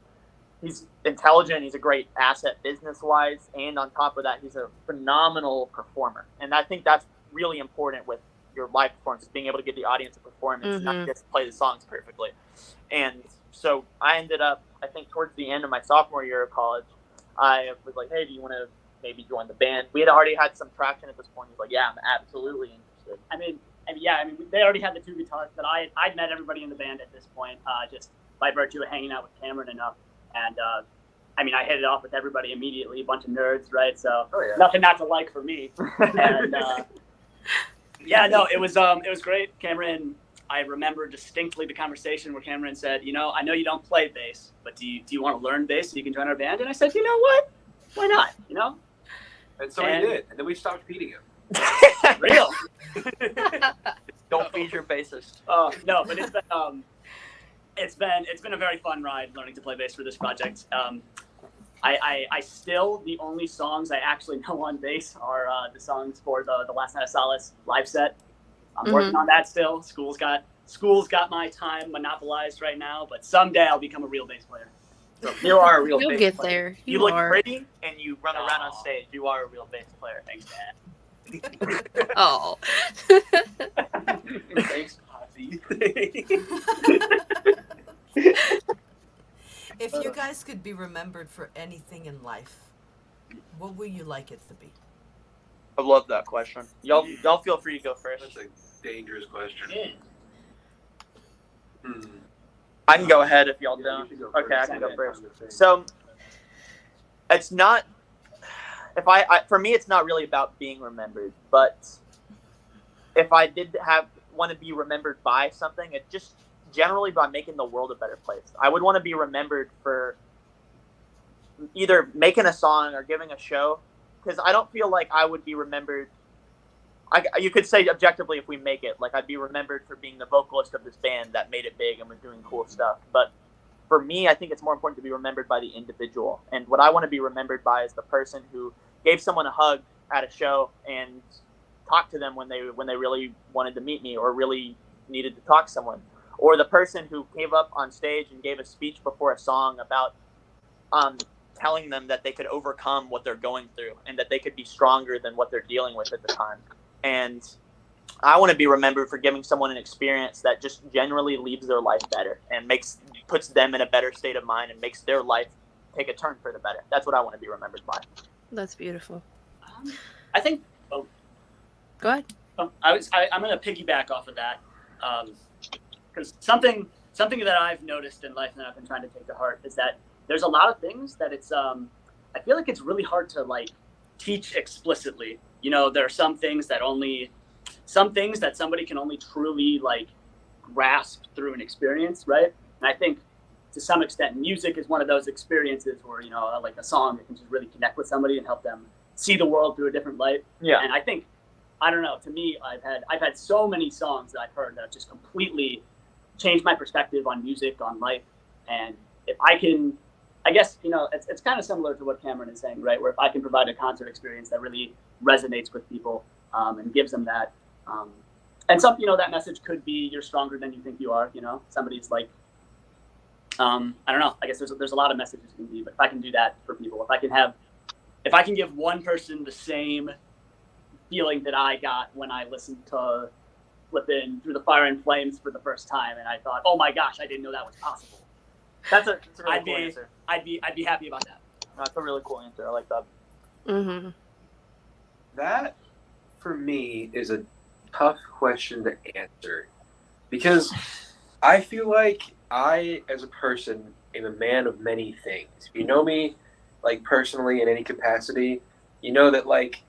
he's intelligent, he's a great asset business-wise, and on top of that, he's a phenomenal performer. And I think that's really important with your live performance, being able to give the audience a performance, not just play the songs perfectly. And so I ended up, I think towards the end of my sophomore year of college, I was like, hey, do you want to maybe join the band? We had already had some traction at this point. He's like, yeah, I'm absolutely interested. I mean, they already had the two guitars, but I'd met everybody in the band at this point, just by virtue of hanging out with Cameron enough. And, I hit it off with everybody immediately, a bunch of nerds, right? So nothing not to like for me. And, it was great. Cameron, I remember distinctly the conversation where Cameron said, I know you don't play bass, but do you want to learn bass so you can join our band? And I said, you know what? Why not? And so he did. And then we stopped feeding him. Real. Don't feed your bassist. No, but it's been a very fun ride learning to play bass for this project. I still, the only songs I actually know on bass are the songs for the Last Night of Solace live set. I'm working on that still. School's got my time monopolized right now, but someday I'll become a real bass player. So you are a real bass player. You'll get there. You look pretty and you run around on stage. You are a real bass player. Thanks, Dad. Oh. Thanks, Poppy. If you guys could be remembered for anything in life, what would you like it to be? I love that question. Y'all feel free to go first. That's a dangerous question. I can go ahead if y'all don't. Okay, I can go first. So it's not. If for me, it's not really about being remembered, but if I did want to be remembered by something, it just generally by making the world a better place. I would want to be remembered for either making a song or giving a show, because I don't feel like I would be remembered. You could say objectively, if we make it, like I'd be remembered for being the vocalist of this band that made it big and was doing cool stuff. But for me, I think it's more important to be remembered by the individual. And what I want to be remembered by is the person who gave someone a hug at a show and talked to them when they really wanted to meet me or really needed to talk to someone. Or the person who came up on stage and gave a speech before a song about telling them that they could overcome what they're going through and that they could be stronger than what they're dealing with at the time. And I want to be remembered for giving someone an experience that just generally leaves their life better and puts them in a better state of mind and makes their life take a turn for the better. That's what I want to be remembered by. That's beautiful. I think. Go ahead. I'm going to piggyback off of that, because something that I've noticed in life and I've been trying to take to heart is that there's a lot of things that it's. I feel like it's really hard to like teach explicitly. You know, there are some things that somebody can only truly like grasp through an experience, right? And I think to some extent, music is one of those experiences where, you know, like a song that can just really connect with somebody and help them see the world through a different light. Yeah. And I think, I don't know, to me, I've had so many songs that I've heard that have just completely changed my perspective on music, on life. And if I can, I guess, you know, it's kind of similar to what Cameron is saying, right? Where if I can provide a concert experience that really resonates with people and gives them that, and some, you know, that message could be you're stronger than you think you are. You know, somebody's like, I don't know. I guess there's a lot of messages it can be, but if I can do that for people, if I can give one person the same feeling that I got when I listened to Flippin' Through the Fire and Flames for the first time, and I thought, oh my gosh, I didn't know that was possible. That's a really cool answer. I'd be happy about that. That's a really cool answer. I like that. Mm-hmm. That, for me, is a tough question to answer, because I feel like I, as a person, am a man of many things. If you know me, like, personally in any capacity, you know that, like,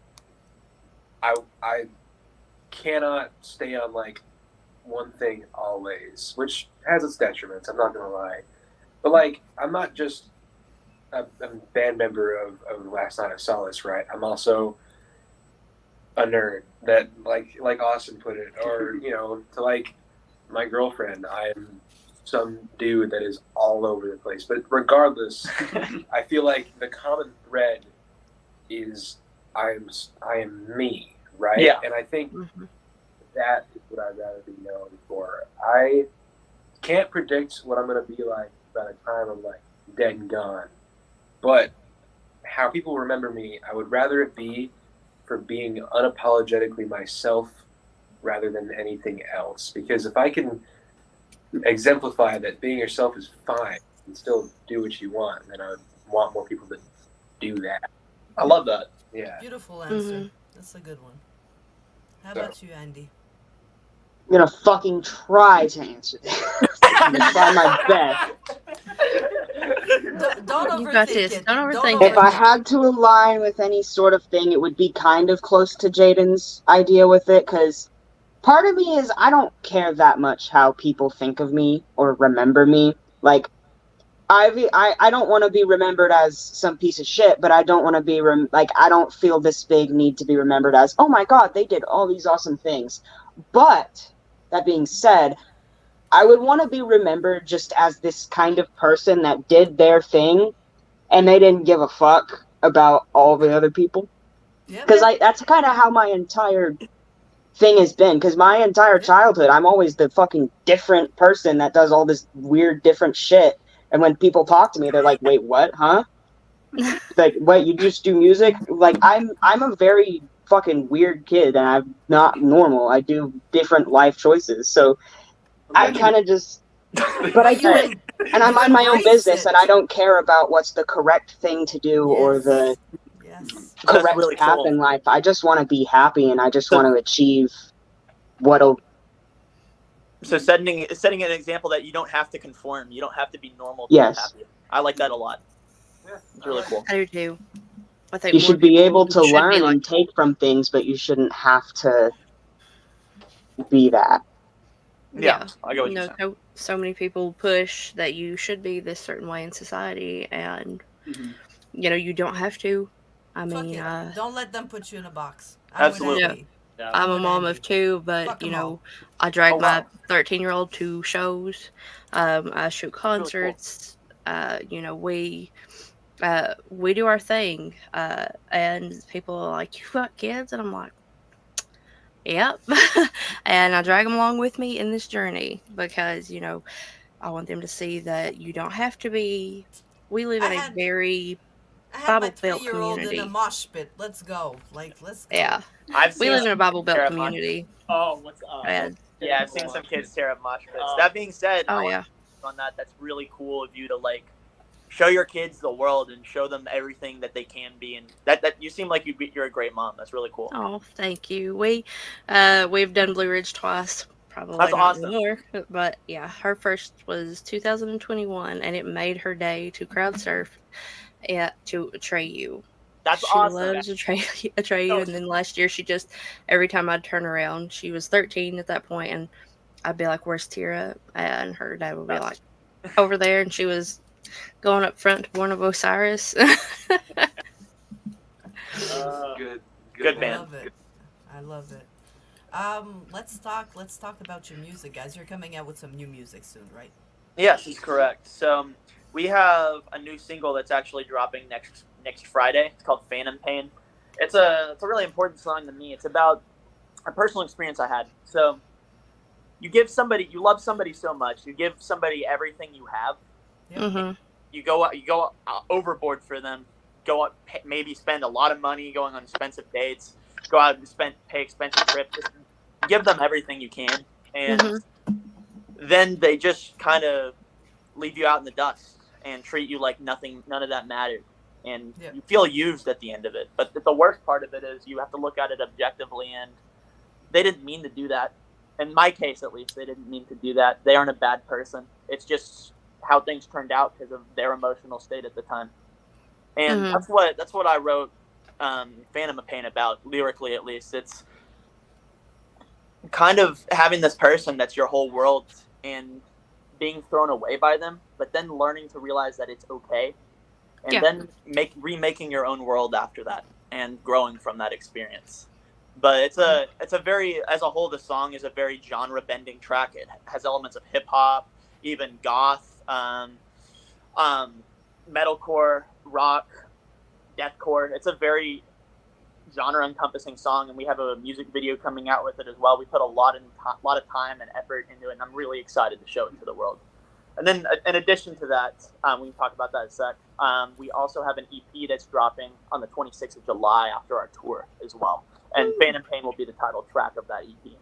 I cannot stay on, like, one thing always, which has its detriments, I'm not going to lie. But, like, I'm not just a band member of Last Night of Solace, right? I'm also a nerd that, like Austin put it, or, you know, to, like, my girlfriend, I'm some dude that is all over the place. But regardless, I feel like the common thread is I am me, right? Yeah. And I think that is what I'd rather be known for. I can't predict what I'm going to be like by the time I'm, like, dead and gone. But how people remember me, I would rather it be for being unapologetically myself rather than anything else. Because if I can exemplify that being yourself is fine and still do what you want, then I would want more people to do that. I love that. Yeah. Beautiful answer. That's a good one. How about you, Andy? I'm gonna fucking try to answer this. I'm gonna try my best. Don't overthink You got this. it. Don't overthink If it. I had to align with any sort of thing, it would be kind of close to Jaden's idea with it, because part of me is I don't care that much how people think of me or remember me. Like, I don't want to be remembered as some piece of shit, but I don't want to be, I don't feel this big need to be remembered as, oh my god, they did all these awesome things. But, that being said, I would want to be remembered just as this kind of person that did their thing, and they didn't give a fuck about all the other people. Because that's kind of how my entire thing has been. Because my entire childhood, I'm always the fucking different person that does all this weird, different shit. And when people talk to me, they're like, wait, what? Huh? Like, wait, you just do music? Like, I'm a very fucking weird kid, and I'm not normal. I do different life choices. So I kind of just... But I do it, and I mind my own business, and I don't care about what's the correct thing to do or the correct really path cool. in life. I just want to be happy, and I just want to achieve what'll So setting an example that you don't have to conform, you don't have to be normal to Yes. be happy. I like that a lot. Yeah, It's really cool. I do too. I think You more should be people able to should be learn like, and take from things, but you shouldn't have to be that. Yeah, I go with you you. know, so many people push that you should be this certain way in society, and you know, you don't have to. I Fuck mean, it. Don't let them put you in a box. I'm Absolutely. with Andy. Yeah. I'm a with mom Andy. of two, but Fuck you 'em know, all. I drag Oh, my wow. 13-year-old to shows. I shoot really cool. concerts. You know, we do our thing. And people are like, "You got kids?" And I'm like, "Yep." And I drag them along with me in this journey because you know I want them to see that you don't have to be. We live I in a had very I had my Bible Belt 3-year-old in a community. mosh pit. Let's go. Like, let's go. Yeah, I've we seen live in a some Bible Belt tear up mosh. community, Oh, what's and Yeah, I've seen some kids tear up mosh pits. Oh. That being said, oh I want yeah, to on that. That's really cool of you to like show your kids the world and show them everything that they can be. And that you seem like you're a great mom. That's really cool. oh thank you. We've done Blue Ridge twice. Probably That's not awesome. more, but yeah, her first was 2021, and it made her day to crowd surf to Atreyu. That's She awesome. loves Atreyu, and then last year she just every time I'd turn around, she was 13 at that point, and I'd be like, "Where's Tira?" And her dad would be like, "Over there," and she was going up front to Born of Osiris. Good Good I band. love it. I love it. Let's talk about your music, guys. You're coming out with some new music soon, right? Yes, that's correct. So we have a new single that's actually dropping next Friday. It's called Phantom Pain. It's a really important song to me. It's about a personal experience I had. So you love somebody so much, you give somebody everything you have. Mm-hmm. You go overboard for them. Go out, maybe spend a lot of money going on expensive dates. Go out and pay expensive trips. Just give them everything you can, and then they just kind of leave you out in the dust and treat you like nothing. None of that mattered, and you feel used at the end of it. But the worst part of it is you have to look at it objectively, and they didn't mean to do that. In my case, at least, they didn't mean to do that. They aren't a bad person. It's just how things turned out because of their emotional state at the time. And that's what I wrote Phantom of Pain about, lyrically at least. It's kind of having this person that's your whole world and being thrown away by them, but then learning to realize that it's okay, and then remaking your own world after that and growing from that experience. But it's a very, as a whole, the song is a very genre bending track. It has elements of hip hop, even goth, metalcore, rock, deathcore. It's a very genre encompassing song, and we have a music video coming out with it as well. We put a lot of time and effort into it, and I'm really excited to show it to the world. And then in addition to that, we can talk about that in a sec. We also have an EP that's dropping on the 26th of July after our tour as well. And Phantom Pain will be the title track of that EP.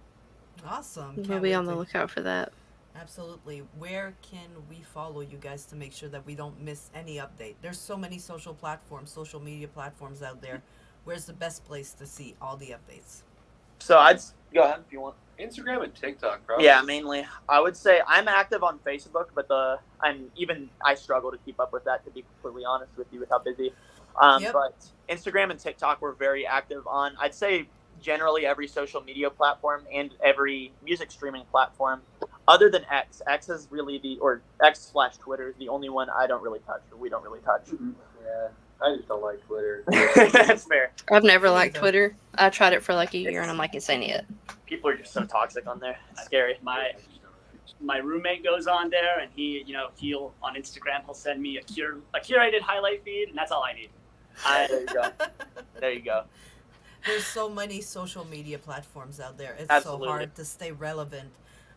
Awesome. We'll be on the lookout for that. Absolutely. Where can we follow you guys to make sure that we don't miss any update? There's so many social media platforms out there. Where's the best place to see all the updates? So I'd go ahead if you want. Instagram and TikTok, probably. Yeah, mainly. I would say I'm active on Facebook, but I struggle to keep up with that, to be completely honest with you, with how busy. But Instagram and TikTok we're very active on. I'd say generally every social media platform and every music streaming platform, other than X. X is really X/Twitter is the only one I don't really touch, or we don't really touch. Yeah, I just don't like Twitter. That's fair. I've never liked Twitter. I tried it for like a year, and I'm like, it's ain't it. People are just so toxic on there. It's scary. My roommate goes on there, and he'll on Instagram he'll send me a curated highlight feed, and that's all I need. There you go. There's so many social media platforms out there. It's Absolutely. so hard to stay relevant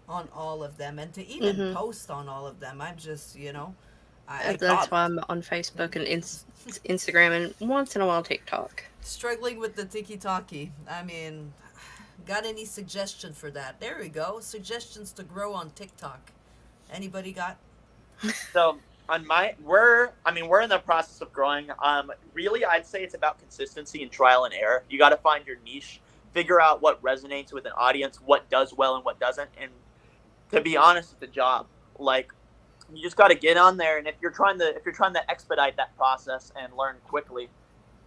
on all of them and to even post on all of them. I'm just, that's why I'm on Facebook and Instagram and once in a while TikTok. Struggling with the tiki-talkie. I mean, got any suggestion for that? There we go. Suggestions to grow on TikTok. Anybody got? So we're in the process of growing. Really, I'd say it's about consistency and trial and error. You got to find your niche, figure out what resonates with an audience, what does well and what doesn't, and to be honest, it's a job. Like, you just got to get on there, and if you're trying to expedite that process and learn quickly,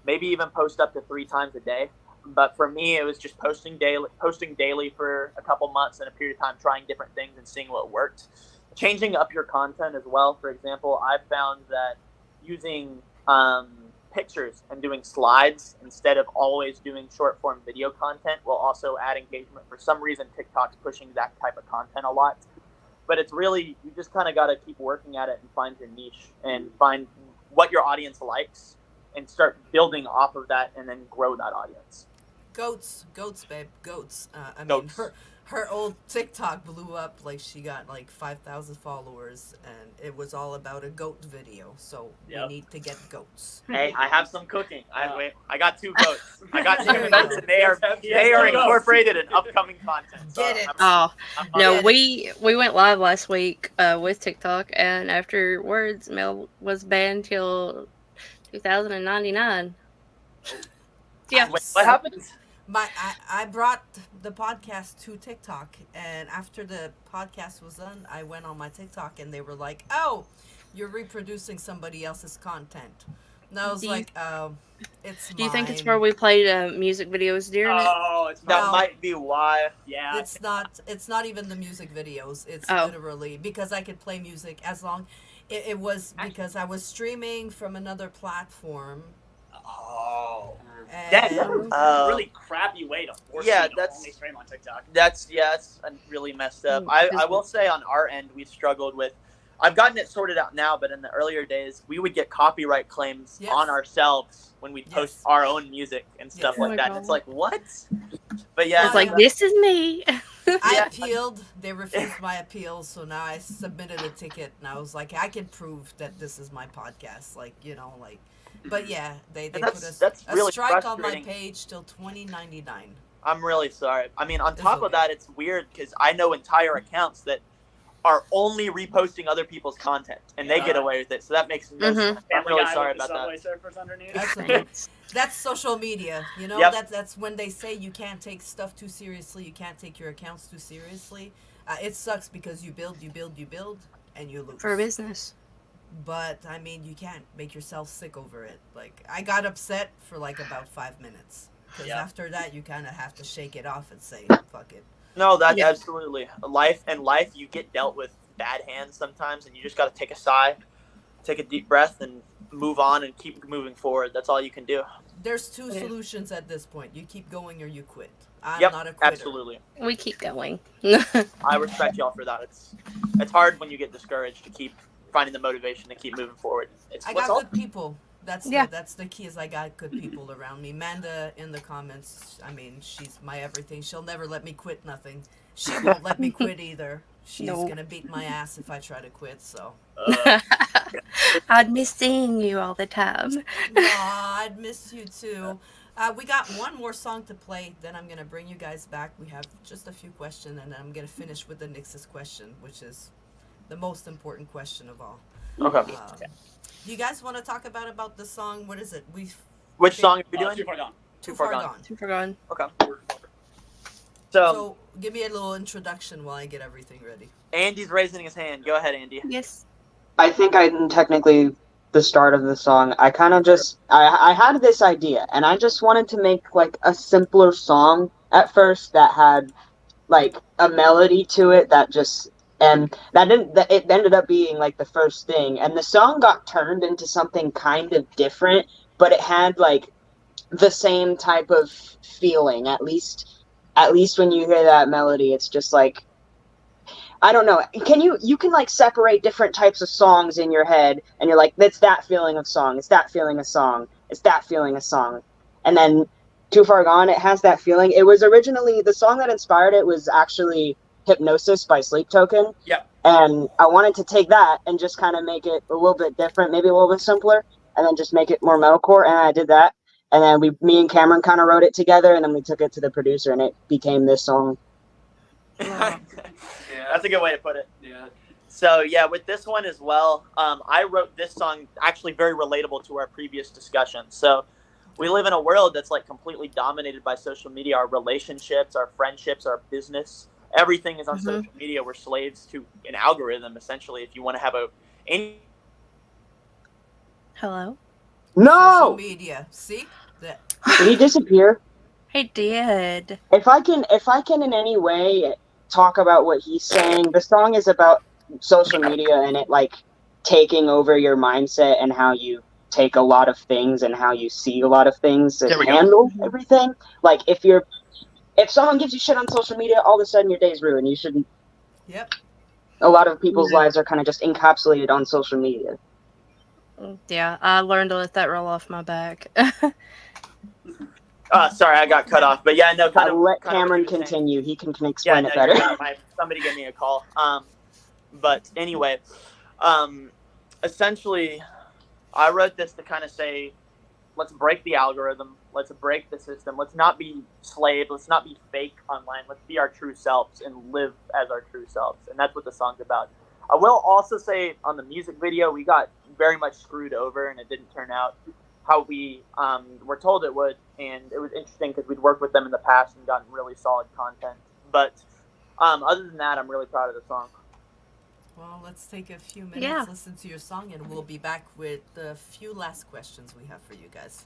maybe even post up to 3 times a day. But for me, it was just posting daily for a couple months in a period of time, trying different things and seeing what worked. Changing up your content as well. For example, I've found that using pictures and doing slides instead of always doing short form video content will also add engagement. For some reason, TikTok's pushing that type of content a lot. But it's really, you just kind of got to keep working at it and find your niche and find what your audience likes and start building off of that and then grow that audience. Goats, babe, goats. I mean, Goats. her old TikTok blew up. Like, she got like 5,000 followers, and it was all about a goat video. So we need to get goats. Hey, I have some cooking. I got 2 goats. I got 2 There you goats, go. and they are incorporated in upcoming content. So Get it. Oh, I'm no, Yeah. we went live last week with TikTok, and afterwards, Mel was banned till 2099. Yeah. Wait, what happened? I brought the podcast to TikTok, and after the podcast was done, I went on my TikTok, and they were like, "Oh, you're reproducing somebody else's content." And I was like, "It's Do you think it's mine." where we played music videos during it? Oh, it's That No. might be why. yeah. It's not. It's not even the music videos. It's Oh. literally because I could play music as long. It was because I was streaming from another platform. Oh, And really crappy way to force yeah, you to that's- only stream on TikTok. That's really messed up. I will say on our end, we struggled with. I've gotten it sorted out now, but in the earlier days, we would get copyright claims Yes. on ourselves when we post Yes. our own music and stuff Yes. Oh like my that. God. And it's like, what? But yeah, It's like, this is me. I Yeah. appealed. They refused my appeal, so now I submitted a ticket, and I was like, I can prove that this is my podcast. Like, like. But yeah, they put that's a really strike on my frustrating. page till 2099. I'm really sorry. I mean, on It's top of okay. that, it's weird because I know entire accounts that are only reposting other people's content, and they Yeah. get away with it. So that makes no sense. I'm Family really Guy sorry with the about that. Subway Surfers underneath. Absolutely. That's social media, Yep. That's when they say you can't take stuff too seriously, you can't take your accounts too seriously. It sucks because you build, and you lose. For business. But I mean, you can't make yourself sick over it. Like, I got upset for like about 5 minutes, because Yeah. after that you kind of have to shake it off and say, "Fuck it." No, that's Yeah. absolutely life. You get dealt with bad hands sometimes, and you just got to take a sigh, take a deep breath, and move on and keep moving forward. That's all you can do. There's 2 Yeah. solutions at this point: you keep going or you quit. I'm Yep, not a quitter. absolutely. We keep going. I respect y'all for that. It's hard when you get discouraged to keep finding the motivation to keep moving forward. It's I what's got all. good people. That's Yeah. that's the key. Is I got good people around me. Manda in the comments. I mean, she's my everything. She'll never let me quit nothing. She won't let me quit either. She's No. gonna beat my ass if I try to quit. So, I'd miss seeing you all the time. Aw, I'd miss you too. We got one more song to play. Then I'm gonna bring you guys back. We have just a few questions, and then I'm gonna finish with the NYXUS question, which is the most important question of all. Okay. Do you guys want to talk about the song? What is it? Which song are we doing? Too far gone. Too far gone. Too forgotten. Okay. So So give me a little introduction while I get everything ready. Andy's raising his hand. Go ahead, Andy. Yes. I think I'm technically the start of the song. I kind of just I had this idea, and I just wanted to make like a simpler song at first that had like a melody to it that just and it ended up being like the first thing, and the song got turned into something kind of different, but it had like the same type of feeling. At least when you hear that melody, it's just like, I don't know. You can like separate different types of songs in your head, and you're like, that's that feeling of song. It's that feeling of song. It's that feeling of song. And then Too Far Gone, it has that feeling. It was originally, the song that inspired it was actually Hypnosis by Sleep Token. Yep. And I wanted to take that and just kind of make it a little bit different, maybe a little bit simpler, and then just make it more metalcore. And I did that. And then me and Cameron kind of wrote it together, and then we took it to the producer, and it became this song. That's a good way to put it. Yeah. So yeah, with this one as well, I wrote this song actually very relatable to our previous discussion. So we live in a world that's like completely dominated by social media. Our relationships, our friendships, our business, everything is on social media. We're slaves to an algorithm, essentially. If you want to have any. Hello? No! Social media. See? Did he disappear? He did. If I can in any way talk about what he's saying, the song is about social media and it like taking over your mindset and how you take a lot of things and how you see a lot of things and handle everything. Like if someone gives you shit on social media, all of a sudden your day's ruined. You shouldn't. Yep. A lot of people's lives are kind of just encapsulated on social media. Yeah, I learned to let that roll off my back. Sorry, I got cut off. But yeah, no, Let Cameron continue. He can explain it better. Somebody give me a call. But anyway, essentially, I wrote this to kind of say, let's break the algorithm. Let's break the system. Let's not be slaves. Let's not be fake online. Let's be our true selves and live as our true selves. And that's what the song's about. I will also say on the music video, we got very much screwed over and it didn't turn out how we were told it would. And it was interesting because we'd worked with them in the past and gotten really solid content. But other than that, I'm really proud of the song. Well, let's take a few minutes, listen to your song, and we'll be back with the few last questions we have for you guys.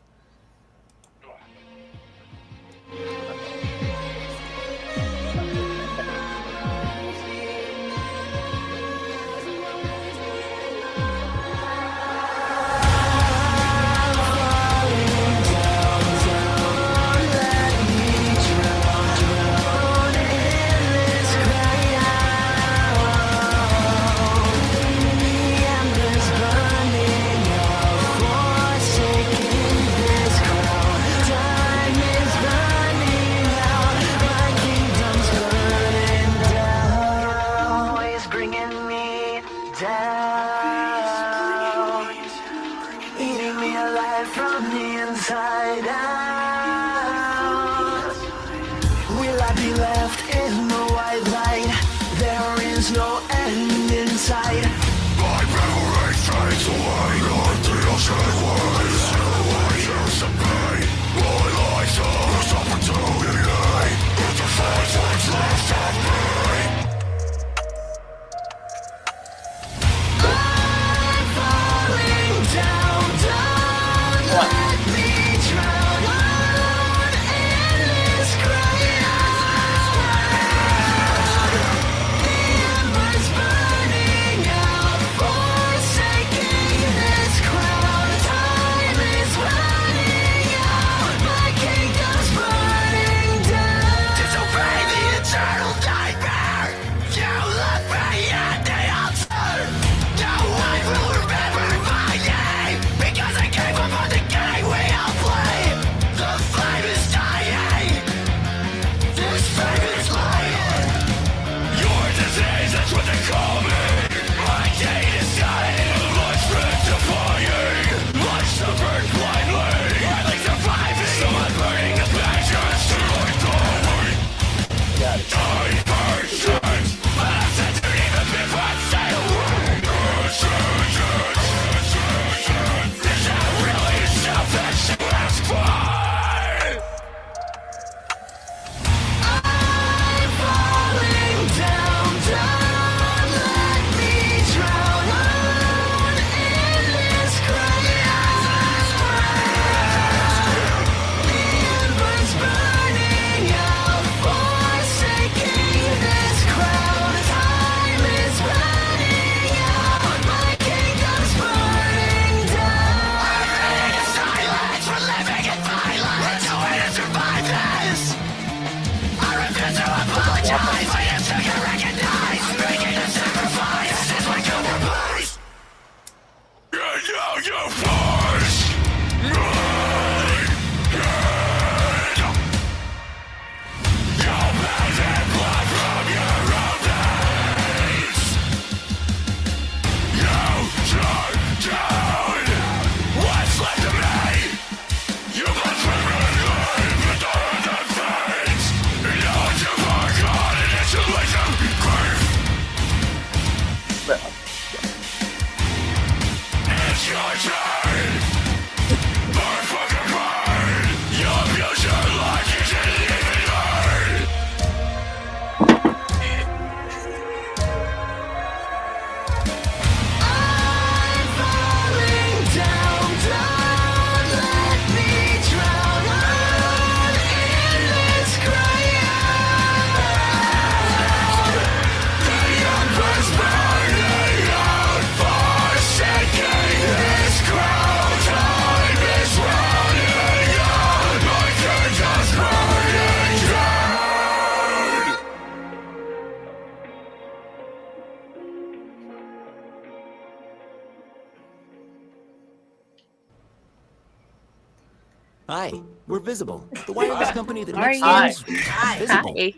Hi, we're Visible, the wireless company that Are makes you? things Hi. visible. Hey.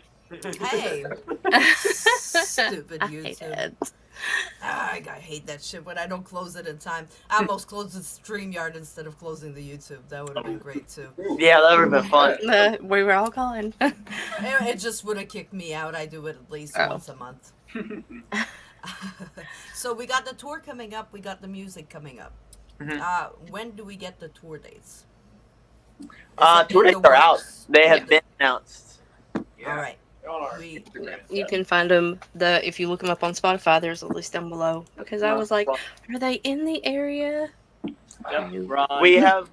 Stupid I hate YouTube. it. I hate that shit when I don't close it in time. I almost closed the StreamYard instead of closing the YouTube. That would have been great too. Yeah, that would have been fun. We were all gone. It just would have kicked me out. I do it at least Oh. once a month. So we got the tour coming up. We got the music coming up. When do we get the tour dates? Tour dates are out. They have been announced. Yeah. All right. On our We- Instagram. You can find them. If you look them up on Spotify, there's a list down below. Because I was like, are they in the area? Yep, we're on, We have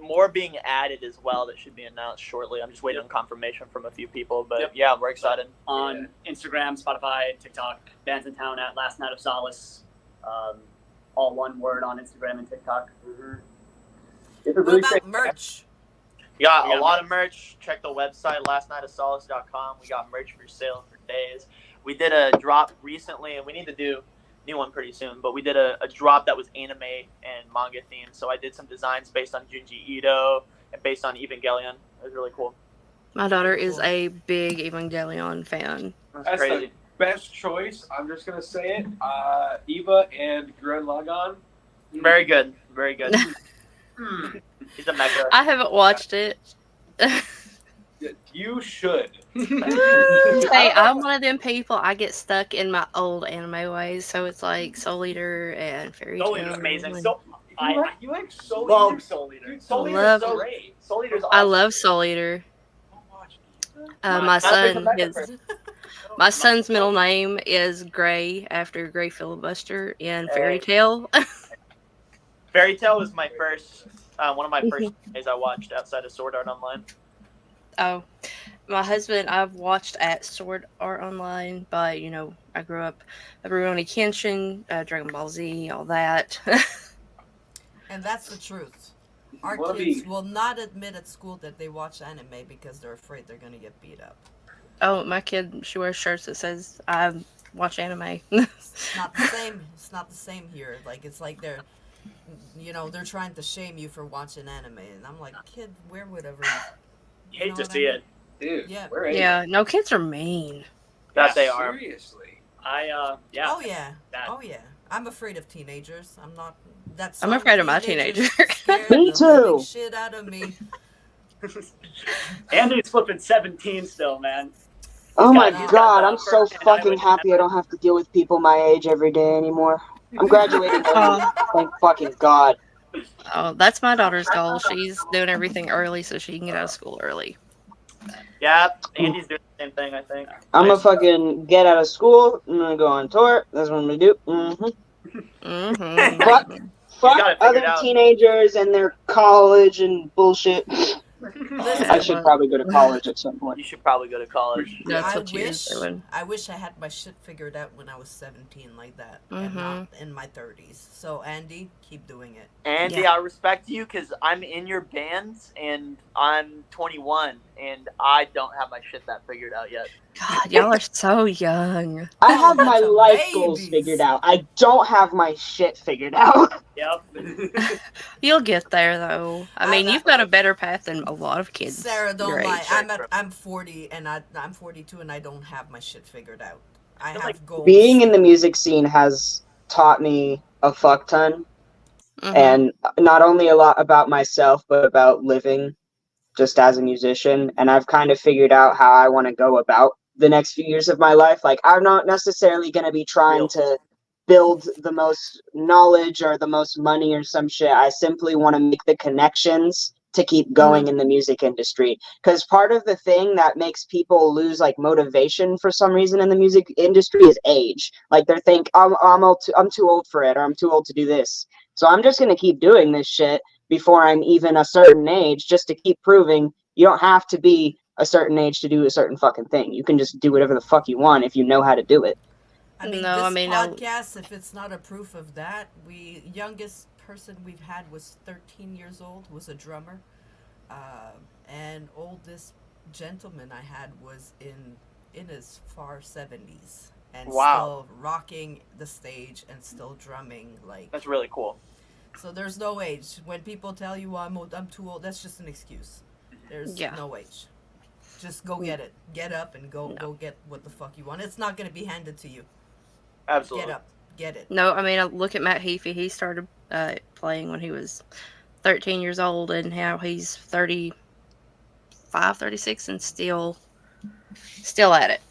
more being added as well that should be announced shortly. I'm just waiting on confirmation from a few people, but Yep. yeah, we're excited. on Instagram, Spotify, TikTok, Bands in Town at Last Night of Solace. All one word on Instagram and TikTok. What about merch? We got We a got lot of merch. Check the website, lastnightofsolace.com. We got merch for sale for days. We did a drop recently, and we need to do a new one pretty soon, but we did a drop that was anime and manga themed. So I did some designs based on Junji Ito and based on Evangelion. It was really cool. My daughter is a big Evangelion fan. That's Crazy. the best choice. I'm just gonna say it. Eva and Gurren Lagann. Very good. Very good. He's a mecha. I haven't watched it. You should. Hey, I'm one of them people. I get stuck in my old anime ways, so it's like Soul Eater and Fairy Soul Tail. Eater's amazing. and- So You like Soul Love Eater? Soul Eater. Dude, Soul Eater Love- is so great. Soul Eater's I awesome. love Soul Eater. My I'm a son, big his, my son's middle name is Gray after Gray Filibuster in Fairy Tail. Fairy Tail was my first, one of my first animes I watched outside of Sword Art Online. Oh, my husband, I've watched at Sword Art Online, but I grew up Rurouni Kenshin, Dragon Ball Z, all that. And that's the truth. Our Wanna kids be- will not admit at school that they watch anime because they're afraid they're going to get beat up. Oh, my kid, she wears shirts that says I watch anime. It's not the same. It's not the same here. Like, it's like they're trying to shame you for watching anime. And I'm like, kid, wear whatever. You hate know to what I see mean? it. Dude, Yeah. we're in. Yeah, no, kids are mean. That they are. Seriously. Yeah. Oh, yeah. That. Oh, yeah. I'm afraid of teenagers. I'm not. That's. I'm afraid of my teenager. Me too. Shit out of me. Andy's flipping 17 still, man. Oh my He's got god, the I'm so first fucking anime happy I don't have to deal with people my age every day anymore. I'm graduating early. Thank fucking god. Oh, that's my daughter's goal. She's doing everything early so she can get out of school early. Yeah, Andy's doing the same thing, I think. I'm gonna fucking get out of school. I'm gonna go on tour. That's what I'm gonna do. Mm-hmm. Fuck, gotta fuck figure other it out. teenagers and their college and bullshit. I should probably go to college at some point. You should probably go to college. That's I what she is doing. wish I had my shit figured out when I was 17 like that, and Mhm. not in my 30s. So Andy, keep doing it. Andy, Yeah. I respect you because I'm in your bands and I'm 21 and I don't have my shit that figured out yet. God, y'all are so young. I have my Bunch of life goals babies. figured out. I don't have my shit figured out. Yep. You'll get there though. I mean, I'm you've got a better path than a lot of kids. Sarah, don't your lie. age. I'm 40 and I'm 42 and I don't have my shit figured out. I have like goals. Being in the music scene has taught me a fuck ton. Mhm. And not only a lot about myself, but about living just as a musician. And I've kind of figured out how I want to go about the next few years of my life. Like, I'm not necessarily going to be trying to build the most knowledge or the most money or some shit. I simply want to make the connections to keep going in the music industry. Because part of the thing that makes people lose like motivation for some reason in the music industry is age. Like they think I'm too old for it, or I'm too old to do this. So I'm just gonna keep doing this shit before I'm even a certain age, just to keep proving you don't have to be a certain age to do a certain fucking thing. You can just do whatever the fuck you want if you know how to do it. I mean, No, this I mean, podcast, if it's not a proof of that, youngest person we've had was 13 years old, was a drummer, and oldest gentleman I had was in his far 70s and Wow. still rocking the stage and still drumming. Like, That's really cool. So there's no age. When people tell you I'm too old, that's just an excuse. There's no age. Just go get it. Get up and go get what the fuck you want. It's not going to be handed to you. Absolutely. Get up. Get it. No, I mean, look at Matt Heafy. He started playing when he was 13 years old, and now he's 35, 36, and still at it.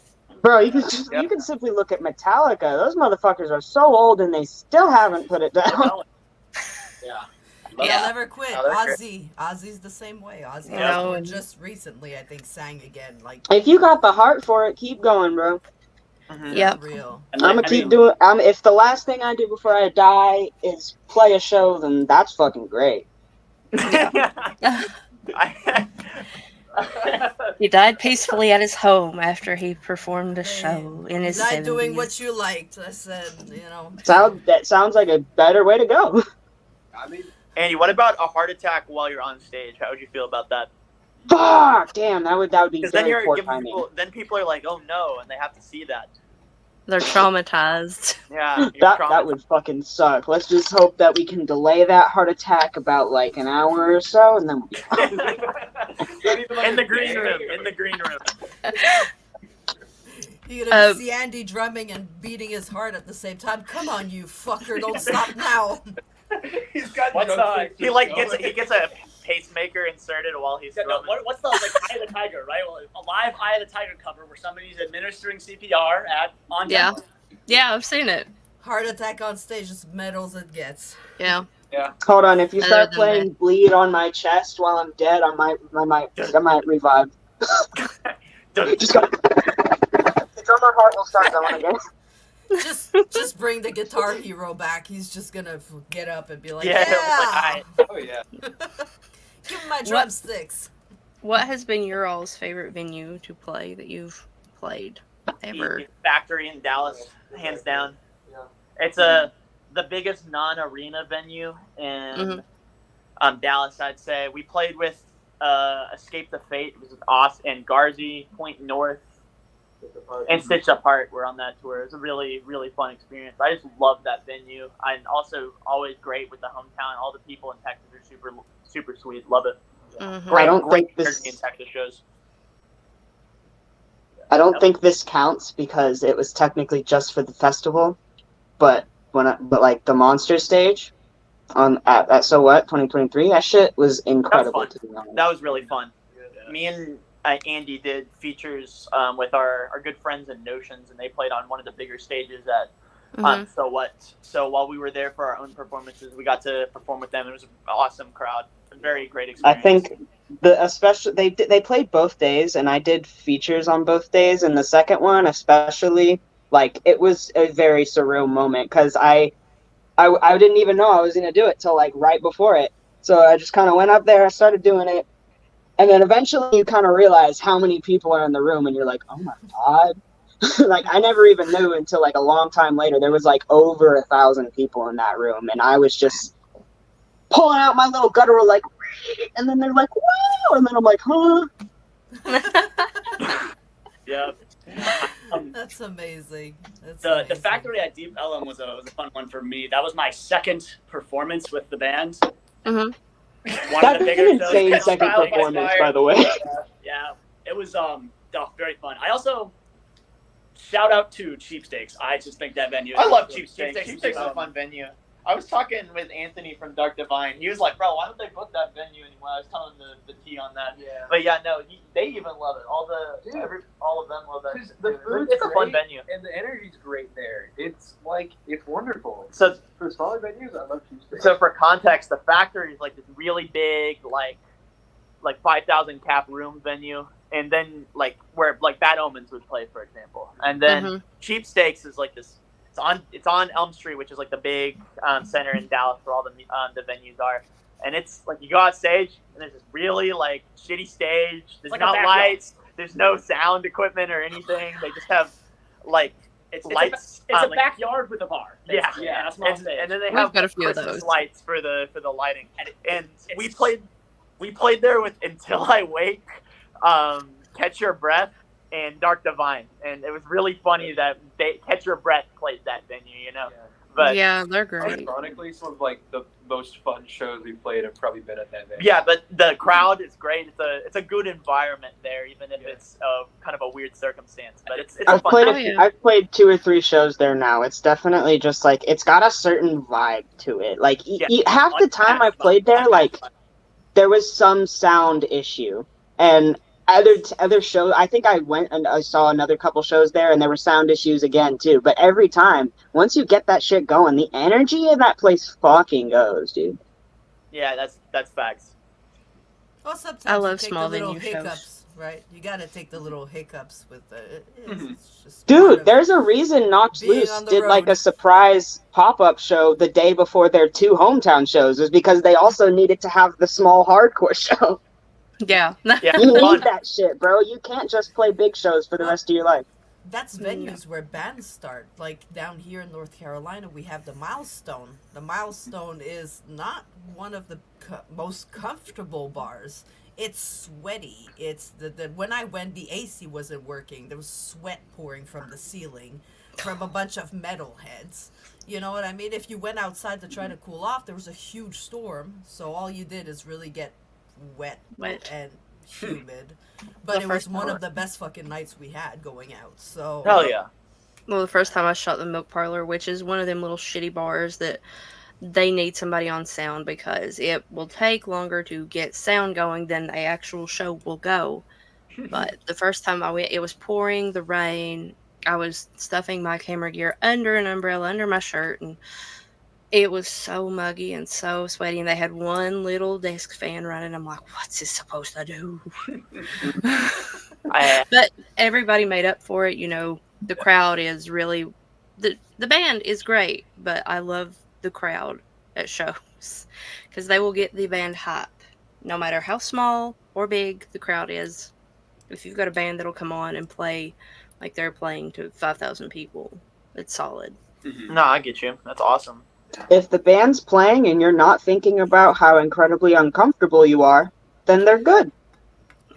Bro, you can simply look at Metallica. Those motherfuckers are so old and they still haven't put it down. Yeah. They'll never quit. they're Ozzy's the same way. Ozzy No, Osbourne just recently, I think, sang again. Like, If you got the heart for it, keep going, bro. Yep. real. I'm gonna keep doing. If the last thing I do before I die is play a show, then that's fucking great. He died peacefully at his home after he performed a show in his Not 70s. doing what you liked. I said, That sounds like a better way to go. I mean, Andy, what about a heart attack while you're on stage? How would you feel about that? Fuck, damn, that would be Because then very you're poor giving timing. people. Then people are like, "Oh no," and they have to see that. They're traumatized. Yeah, you're That would fucking suck. Let's just hope that we can delay that heart attack about like an hour or so, and then we'll be fine. in the green room. In the green room. you're gonna see Andy drumming and beating his heart at the same time. Come on, you fucker! Don't stop now. he's got What's He gets a pacemaker inserted while he's drumming. What's the Eye of the Tiger, right? Well, a live Eye of the Tiger cover where somebody's administering CPR on Yeah. demo. Yeah, I've seen it. Heart attack on stage, as metal as it gets. Yeah. Hold on, if you start Other than playing "Bleed on My Chest" while I'm dead, I might revive. Just go. The drummer heart will start going again. Just bring the Guitar Hero back. He's just gonna get up and be like, Yeah, yeah. Oh yeah. Give him my drumsticks. What has been your all's favorite venue to play that you've played ever? Factory in Dallas, hands down. Yeah. It's the biggest non-arena venue in Dallas, I'd say. We played with Escape the Fate, it was awesome, and Garzi, Point North, and Stitched Apart were on that tour. It was a really, really fun experience. I just love that venue. And also always great with the hometown. All the people in Texas are super, super sweet. Love it. Mm-hmm. Great, I don't great think this- energy in Texas shows. I don't think this counts because it was technically just for the festival, but like the Monster stage at So What 2023, that shit was incredible. That was to be honest. That was really fun. Me and Andy did features with our good friends in Notions, and they played on one of the bigger stages at So What. So while we were there for our own performances, we got to perform with them. It was an awesome crowd. A very great experience. I think especially they played both days, and I did features on both days. And the second one, especially, like it was a very surreal moment because I didn't even know I was gonna do it till like right before it. So I just kind of went up there, I started doing it, and then eventually you kind of realize how many people are in the room, and you're like, oh my god. Like I never even knew until like a long time later there was like over 1,000 people in that room, and I was just pulling out my little guttural like, and then they're like, wow, and then I'm like, huh? Yeah. That's amazing. The factory at Deep Ellum was a fun one for me. That was my second performance with the band. Mm-hmm. That's an insane second performance, by the way. Yeah, it was very fun. I also shout out to Cheapsteaks. I just think that venue. I love Cheapsteaks. Cheapsteaks is a fun venue. I was talking with Anthony from Dark Divine. He was like, bro, why don't they book that venue anymore? I was telling the tea on that. Yeah. But yeah, no, they even love it. All of them love that. The food's it's a fun great, venue. and the energy's great there. It's wonderful. So for smaller venues, I love Cheapsteaks. So for context, the Factory is like this really big, like 5,000 cap room venue, and then like where like Bad Omens would play, for example, and then Cheapsteaks is like this. It's on Elm Street, which is like the big center in Dallas where all the venues are, and it's like you go out stage and there's this really like shitty stage. There's like not lights. There's no sound equipment or anything. They just have like lights. It's a backyard with a bar. Yeah, that's my stage. And then they We've have got a few of Christmas those. lights for the lighting. And we played there with Until I Wake, Catch Your Breath, and Dark Divine, and it was really funny that Catch Your Breath played that venue, you know. But yeah, they're great. ironically, some of like the most fun shows we've played have probably been at that venue. yeah, but the crowd is great. It's a good environment there, even if Yeah. it's kind of a weird circumstance. But it's a I've fun. played Oh, yeah. I've played 2 or 3 shows there now. It's definitely just like it's got a certain vibe to it. Like Yeah. half the time I played there, like there was some sound issue, and other shows. I think I went and I saw another couple shows there, and there were sound issues again too. But every time, once you get that shit going, the energy in that place fucking goes, dude. Yeah, that's facts. Well, sometimes I you love take small the little venue shows. hiccups, right? You got to take the little hiccups with the. It's just part Dude, of there's a reason Knox being Loose on the did like road. a surprise pop-up show the day before their 2 hometown shows, was because they also needed to have the small hardcore show. Yeah. Yeah, You fun. need that shit, bro. You can't just play big shows for the rest of your life. That's venues where bands start. Like down here in North Carolina, we have the Milestone. The Milestone is not one of the most comfortable bars. It's sweaty. It's the when I went, the AC wasn't working. There was sweat pouring from the ceiling from a bunch of metalheads. You know what I mean? If you went outside to try to cool off, there was a huge storm. So all you did is really get wet. And humid. But The it was first one time- of the best fucking nights we had going out. So Hell yeah. Well, the first time I shot the Milk Parlor, which is one of them little shitty bars that they need somebody on sound because it will take longer to get sound going than the actual show will go. But the first time I went, it was pouring the rain. I was stuffing my camera gear under an umbrella under my shirt, and it was so muggy and so sweaty. And they had one little desk fan running. I'm like, what's this supposed to do? But everybody made up for it. You know, the crowd is really the band is great, but I love the crowd at shows because they will get the band hype, no matter how small or big the crowd is. If you've got a band that'll come on and play like they're playing to 5,000 people, it's solid. No, I get you. That's awesome. If the band's playing and you're not thinking about how incredibly uncomfortable you are, then they're good.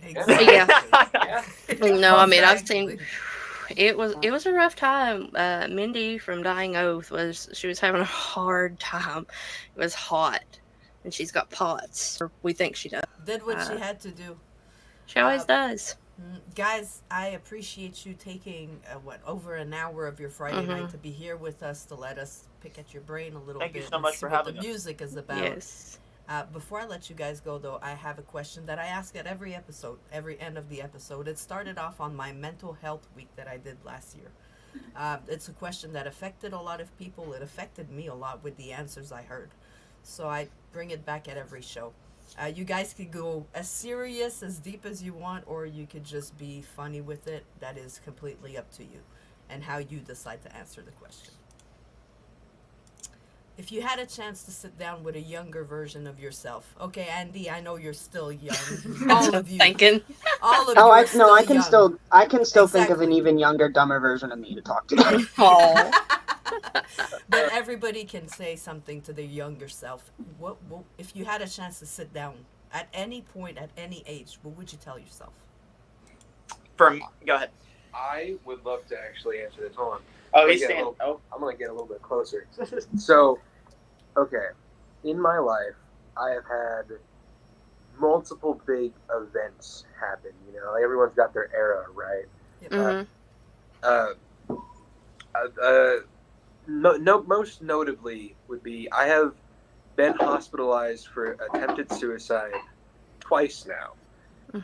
Exactly. Yeah. No, I mean, I've Exactly. seen it was a rough time. Mindy from Dying Oath she was having a hard time. It was hot, and she's got POTS. Or we think she does. Did what she had to do. She always does. Guys, I appreciate you taking over an hour of your Friday night to be here with us, to let us pick at your brain a little bit. Thank you so much for what having the us. music is about. Yes. Before I let you guys go, though, I have a question that I ask at every episode, every end of the episode. It started off on my mental health week that I did last year. It's a question that affected a lot of people. It affected me a lot with the answers I heard. So I bring it back at every show. You guys could go as serious, as deep as you want, or you could just be funny with it. That is completely up to you and how you decide to answer the question. If you had a chance to sit down with a younger version of yourself, okay, Andy, I know you're still young. All of you, Thinking. all of you. Are still I can young. still think of an Exactly. even younger, dumber version of me to talk to. Aw. But everybody can say something to their younger self. What if you had a chance to sit down at any point, at any age? What would you tell yourself? Go ahead. I would love to actually answer this. Hold on. Oh, he's standing. I'm going to get a little bit closer. So, okay. In my life, I have had multiple big events happen. You know, everyone's got their era, right? Most notably would be I have been hospitalized for attempted suicide twice now,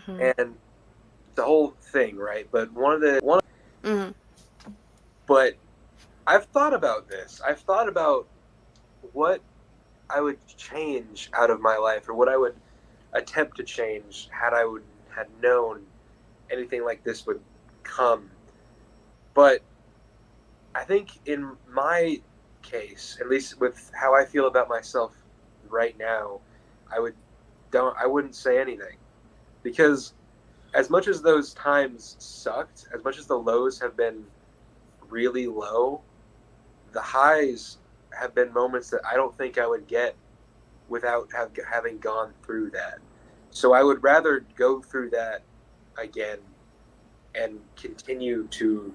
and the whole thing, right? But but I've thought about this. I've thought about what I would change out of my life, or what I would attempt to change had known anything like this would come. But I think in my case, at least with how I feel about myself right now, I wouldn't say anything, because as much as those times sucked, as much as the lows have been really low, the highs have been moments that I don't think I would get without having gone through that. So I would rather go through that again and continue to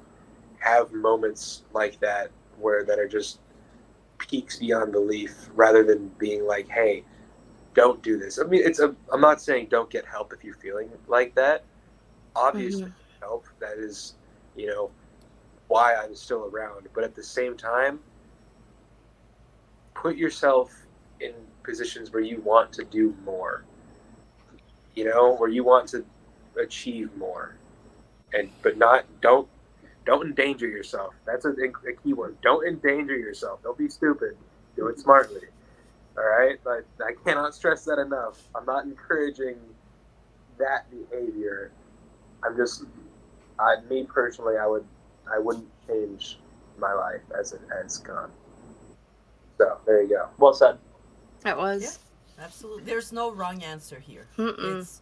have moments like that that are just peaks beyond belief rather than being like, hey, don't do this. I mean, I'm not saying don't get help if you're feeling like that. Obviously, help. That is, why I'm still around. But at the same time, put yourself in positions where you want to do more. Where you want to achieve more, but don't endanger yourself. That's a key one. Don't endanger yourself. Don't be stupid. Do it smartly. All right, but I cannot stress that enough. I'm not encouraging that behavior. Me personally, I wouldn't change my life as it has gone. So there you go. Well said. That was. Yeah, absolutely. There's no wrong answer here. Mm-mm. It's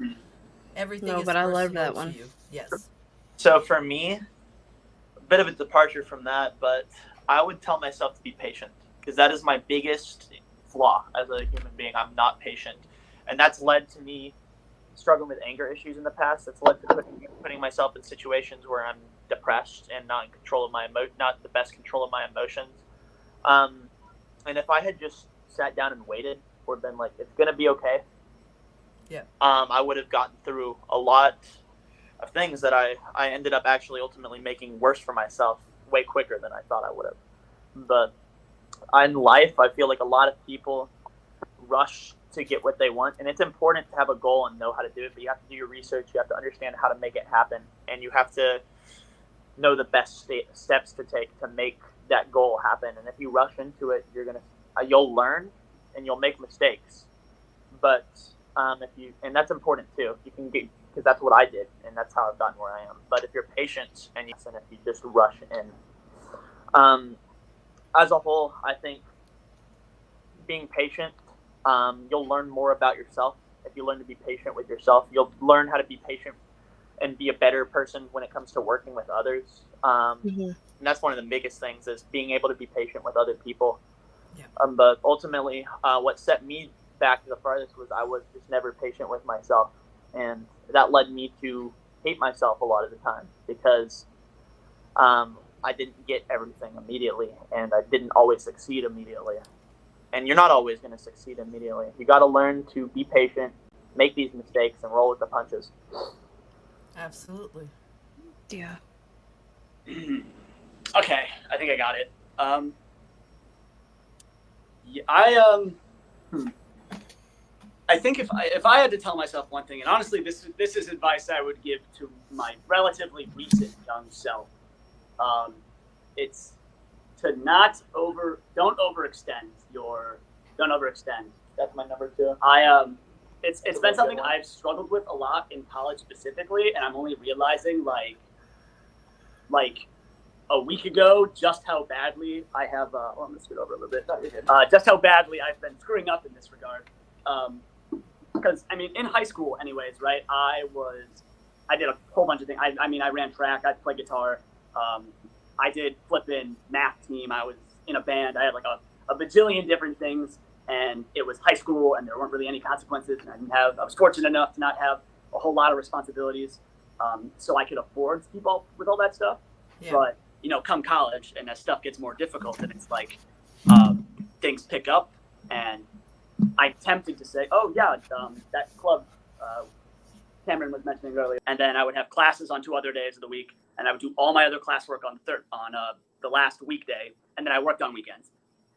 everything. No, is but I love personal that to one. you. Yes. So for me, a bit of a departure from that, but I would tell myself to be patient, because that is my biggest flaw as a human being. I'm not patient, and that's led to me struggling with anger issues in the past. That's led to putting myself in situations where I'm depressed and not in control of not the best control of my emotions. And if I had just sat down and waited, or been like, it's gonna be okay, I would have gotten through a lot of things that I ended up actually ultimately making worse for myself way quicker than I thought I would have. But in life, I feel like a lot of people rush to get what they want, and it's important to have a goal and know how to do it, but you have to do your research, you have to understand how to make it happen, and you have to know the best steps to take to make that goal happen. And if you rush into it, you'll learn and you'll make mistakes. But and that's important too. You can get, because that's what I did, and that's how I've gotten where I am. But if you're patient and if you just rush in, as a whole, I think being patient, you'll learn more about yourself. If you learn to be patient with yourself, you'll learn how to be patient and be a better person when it comes to working with others. And that's one of the biggest things, is being able to be patient with other people. Yeah. But ultimately, what set me back the farthest was I was just never patient with myself. And that led me to hate myself a lot of the time, because I didn't get everything immediately, and I didn't always succeed immediately. And you're not always going to succeed immediately. You got to learn to be patient, make these mistakes, and roll with the punches. Absolutely. Yeah. Okay, I think I got it. I think if I had to tell myself one thing, and honestly, this is advice I would give to my relatively recent young self. It's to don't overextend. That's my number 2. It's been something I've struggled with a lot in college specifically, and I'm only realizing like a week ago just how badly I have. I'm gonna scoot over a little bit. Just how badly I've been screwing up in this regard. Because I mean, in high school, anyways, right? I did a whole bunch of things. I ran track. I played guitar. I did flipping math team. I was in a band. I had like a bajillion different things, and it was high school, and there weren't really any consequences. And I was fortunate enough to not have a whole lot of responsibilities, so I could afford to keep up with all that stuff. Yeah. But come college, and as stuff gets more difficult, and it's like things pick up, and I'm tempted to say, oh yeah, that club Cameron was mentioning earlier, and then I would have classes on 2 other days of the week, and I would do all my other classwork on the last weekday, and then I worked on weekends.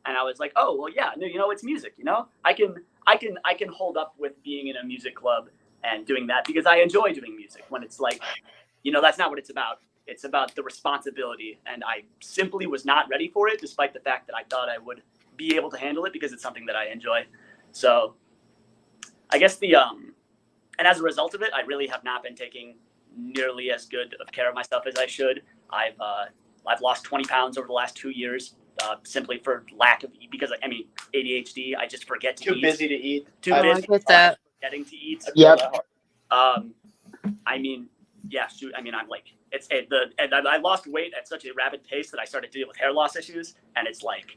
And I was like, oh well, yeah, no, it's music. I can hold up with being in a music club and doing that, because I enjoy doing music. When it's like, that's not what it's about. It's about the responsibility, and I simply was not ready for it, despite the fact that I thought I would be able to handle it, because it's something that I enjoy. So I guess and as a result of it, I really have not been taking nearly as good of care of myself as I should. I've lost 20 pounds over the last 2 years, simply for lack of, because ADHD, I just forget to eat. Too busy to eat. I get that. Forgetting to eat. Yep. I'm like, I lost weight at such a rapid pace that I started to deal with hair loss issues, and it's like,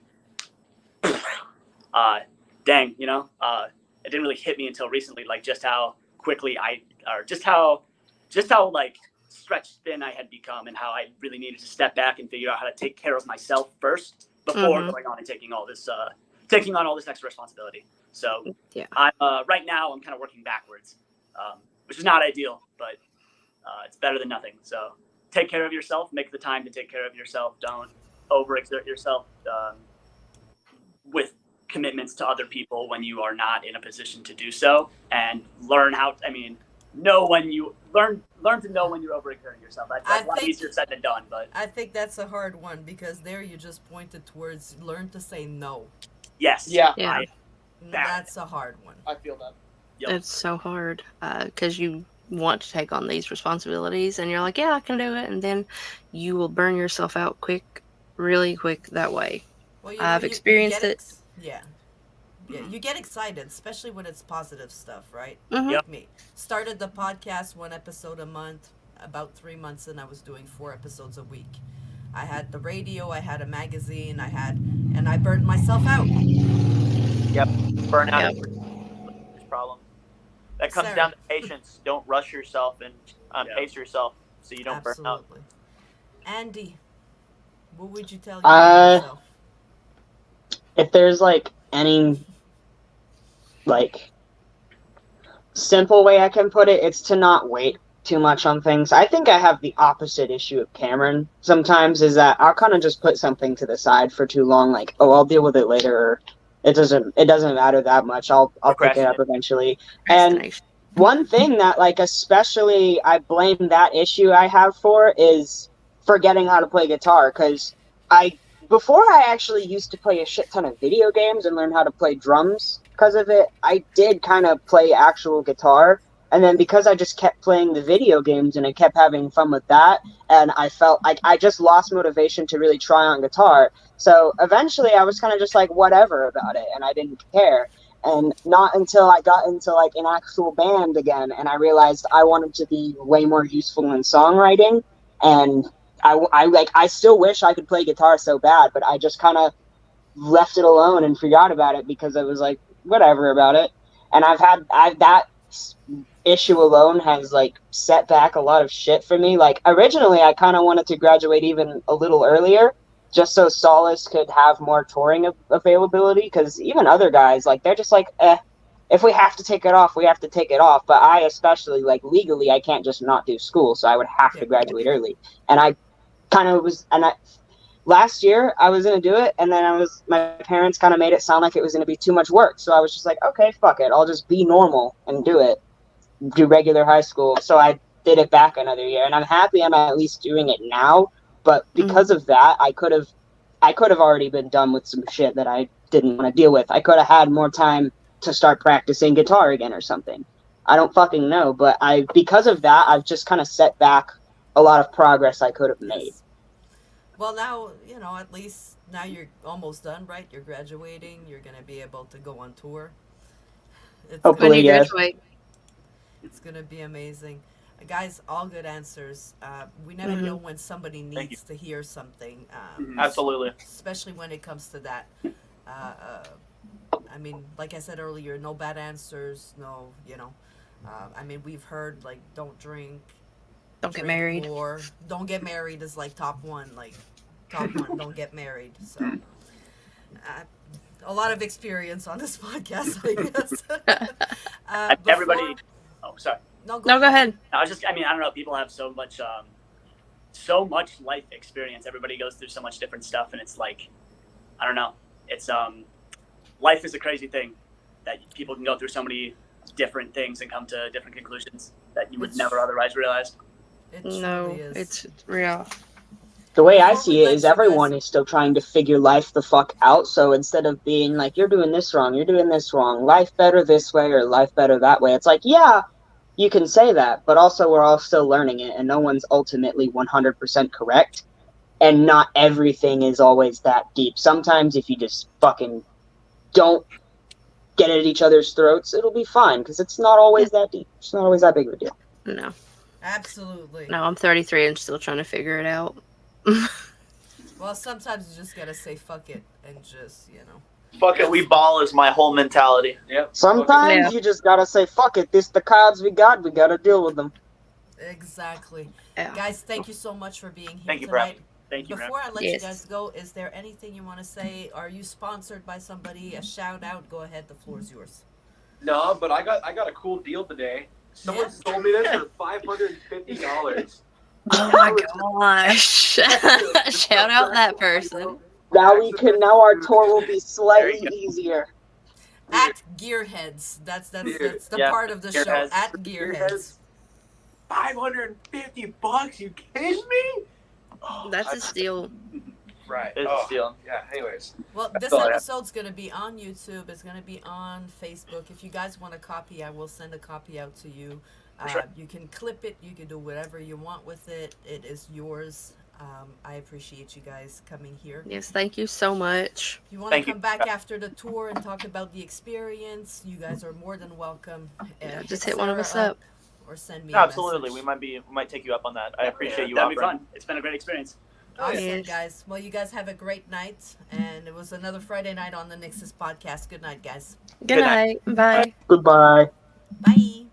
dang, it didn't really hit me until recently, like just how quickly just how like stretched thin I had become, and how I really needed to step back and figure out how to take care of myself first before Mhm. going on and taking on all this extra responsibility. So Yeah. I'm right now I'm kind of working backwards, which is not ideal, but it's better than nothing. So take care of yourself, make the time to take care of yourself. Don't overexert yourself with commitments to other people when you are not in a position to do so, and learn how. Know when you learn to know when you're overexerting yourself. That's a lot easier said than done, but I think that's a hard one because there you just pointed towards learn to say no. yes, Yeah. That's a hard one. I feel that. Yep. It's so hard because you want to take on these responsibilities and you're like, yeah, I can do it. And then you will burn yourself out really quick that way. Well, I've experienced it. Yeah, you get excited, especially when it's positive stuff, right? Mhm. Yep. Me started the podcast 1 episode a month. About 3 months in, I was doing 4 episodes a week. I had the radio, I had a magazine, and I burnt myself out. Yep. Burnout Yep. is a huge problem. That comes Sarah. down to patience. Don't rush yourself and pace yourself so you don't burn out. Absolutely. Andy, what would you tell yourself? If there's like any like simple way I can put it, it's to not wait too much on things. I think I have the opposite issue of Cameron sometimes, is that I'll kind of just put something to the side for too long, like, oh, I'll deal with it later, or it doesn't matter that much. I'll pick it up eventually. And one thing that, like, especially I blame that issue I have for is forgetting how to play guitar, because before I actually used to play a shit ton of video games and learn how to play drums because of it, I did kind of play actual guitar. And then because I just kept playing the video games and I kept having fun with that, and I felt like I just lost motivation to really try on guitar. So eventually I was kind of just like whatever about it, and I didn't care. And not until I got into like an actual band again and I realized I wanted to be way more useful in songwriting, and I still wish I could play guitar so bad, but I just kind of left it alone and forgot about it because I was like, whatever about it. And that issue alone has like set back a lot of shit for me. Like originally I kind of wanted to graduate even a little earlier just so Solace could have more touring availability, because even other guys, like, they're just like, if we have to take it off, we have to take it off. But I especially, like, legally, I can't just not do school, so I would have to graduate early. And I kind of was, last year I was going to do it, and then my parents kind of made it sound like it was going to be too much work. So I was just like, okay, fuck it. I'll just be normal and do regular high school. So I did it back another year, and I'm happy I'm at least doing it now. But because of that, I could have already been done with some shit that I didn't want to deal with. I could have had more time to start practicing guitar again or something. I don't fucking know, but because of that, I've just kind of set back a lot of progress I could have made. Well, now, at least now you're almost done, right? You're graduating. You're going to be able to go on tour. Hopefully, yes. It's going to be amazing. Guys, all good answers. We never know when somebody needs to hear something. Absolutely. Especially when it comes to that. I mean, like I said earlier, no bad answers. No, we've heard, like, don't drink. Don't get married. Or don't get married is, like, top one. Like, top one, don't get married. So, a lot of experience on this podcast, I guess. Everybody... Oh, sorry. No, go ahead. I don't know. People have so much life experience. Everybody goes through so much different stuff, and it's like, I don't know. It's life is a crazy thing that people can go through so many different things and come to different conclusions that you would never otherwise realize. It's real. The way I see it is everyone is still trying to figure life the fuck out. So instead of being like, you're doing this wrong, you're doing this wrong, life better this way or life better that way, it's like, yeah, you can say that, but also we're all still learning it, and no one's ultimately 100% correct, and not everything is always that deep. Sometimes if you just fucking don't get at each other's throats, it'll be fine, because it's not always that deep. It's not always that big of a deal. No. Absolutely. No, I'm 33 and still trying to figure it out. Well, sometimes you just gotta say fuck it and just, Fuck it, we ball is my whole mentality. Yep. Sometimes you just gotta say, fuck it, this the cards we gotta deal with them. Exactly. Yeah. Guys, thank you so much for being here Thank you, tonight. Thank you, man. Before I let you Yes. guys go, is there anything you want to say? Are you sponsored by somebody? A shout out? Go ahead. The floor is yours. No, but I got a cool deal today. Someone Yeah? sold me this for $550. Oh my gosh! Shout out that person. Now our tour will be slightly easier. At Gearheads. That's the Yeah, part of the show. Gearheads. At Gearheads. $550? You kidding me? Oh, That's a steal. Right. It's a steal. Yeah. Anyways. Well, this all I have. episode's going to be on YouTube. It's going to be on Facebook. If you guys want a copy, I will send a copy out to you. Sure. You can clip it. You can do whatever you want with it. It is yours. I appreciate you guys coming here. Yes, thank you so much. If you want to Thank you. come back after the tour and talk about the experience, you guys are more than welcome. Yeah, just hit one of us up. Or send me No, a absolutely. message. We might take you up on that. I appreciate you That'd be offering. fun. It's been a great experience. Awesome, Yes. guys. Well, you guys have a great night. And it was another Friday night on the NYXUS podcast. Good night, guys. Good night. Bye. Goodbye. Bye.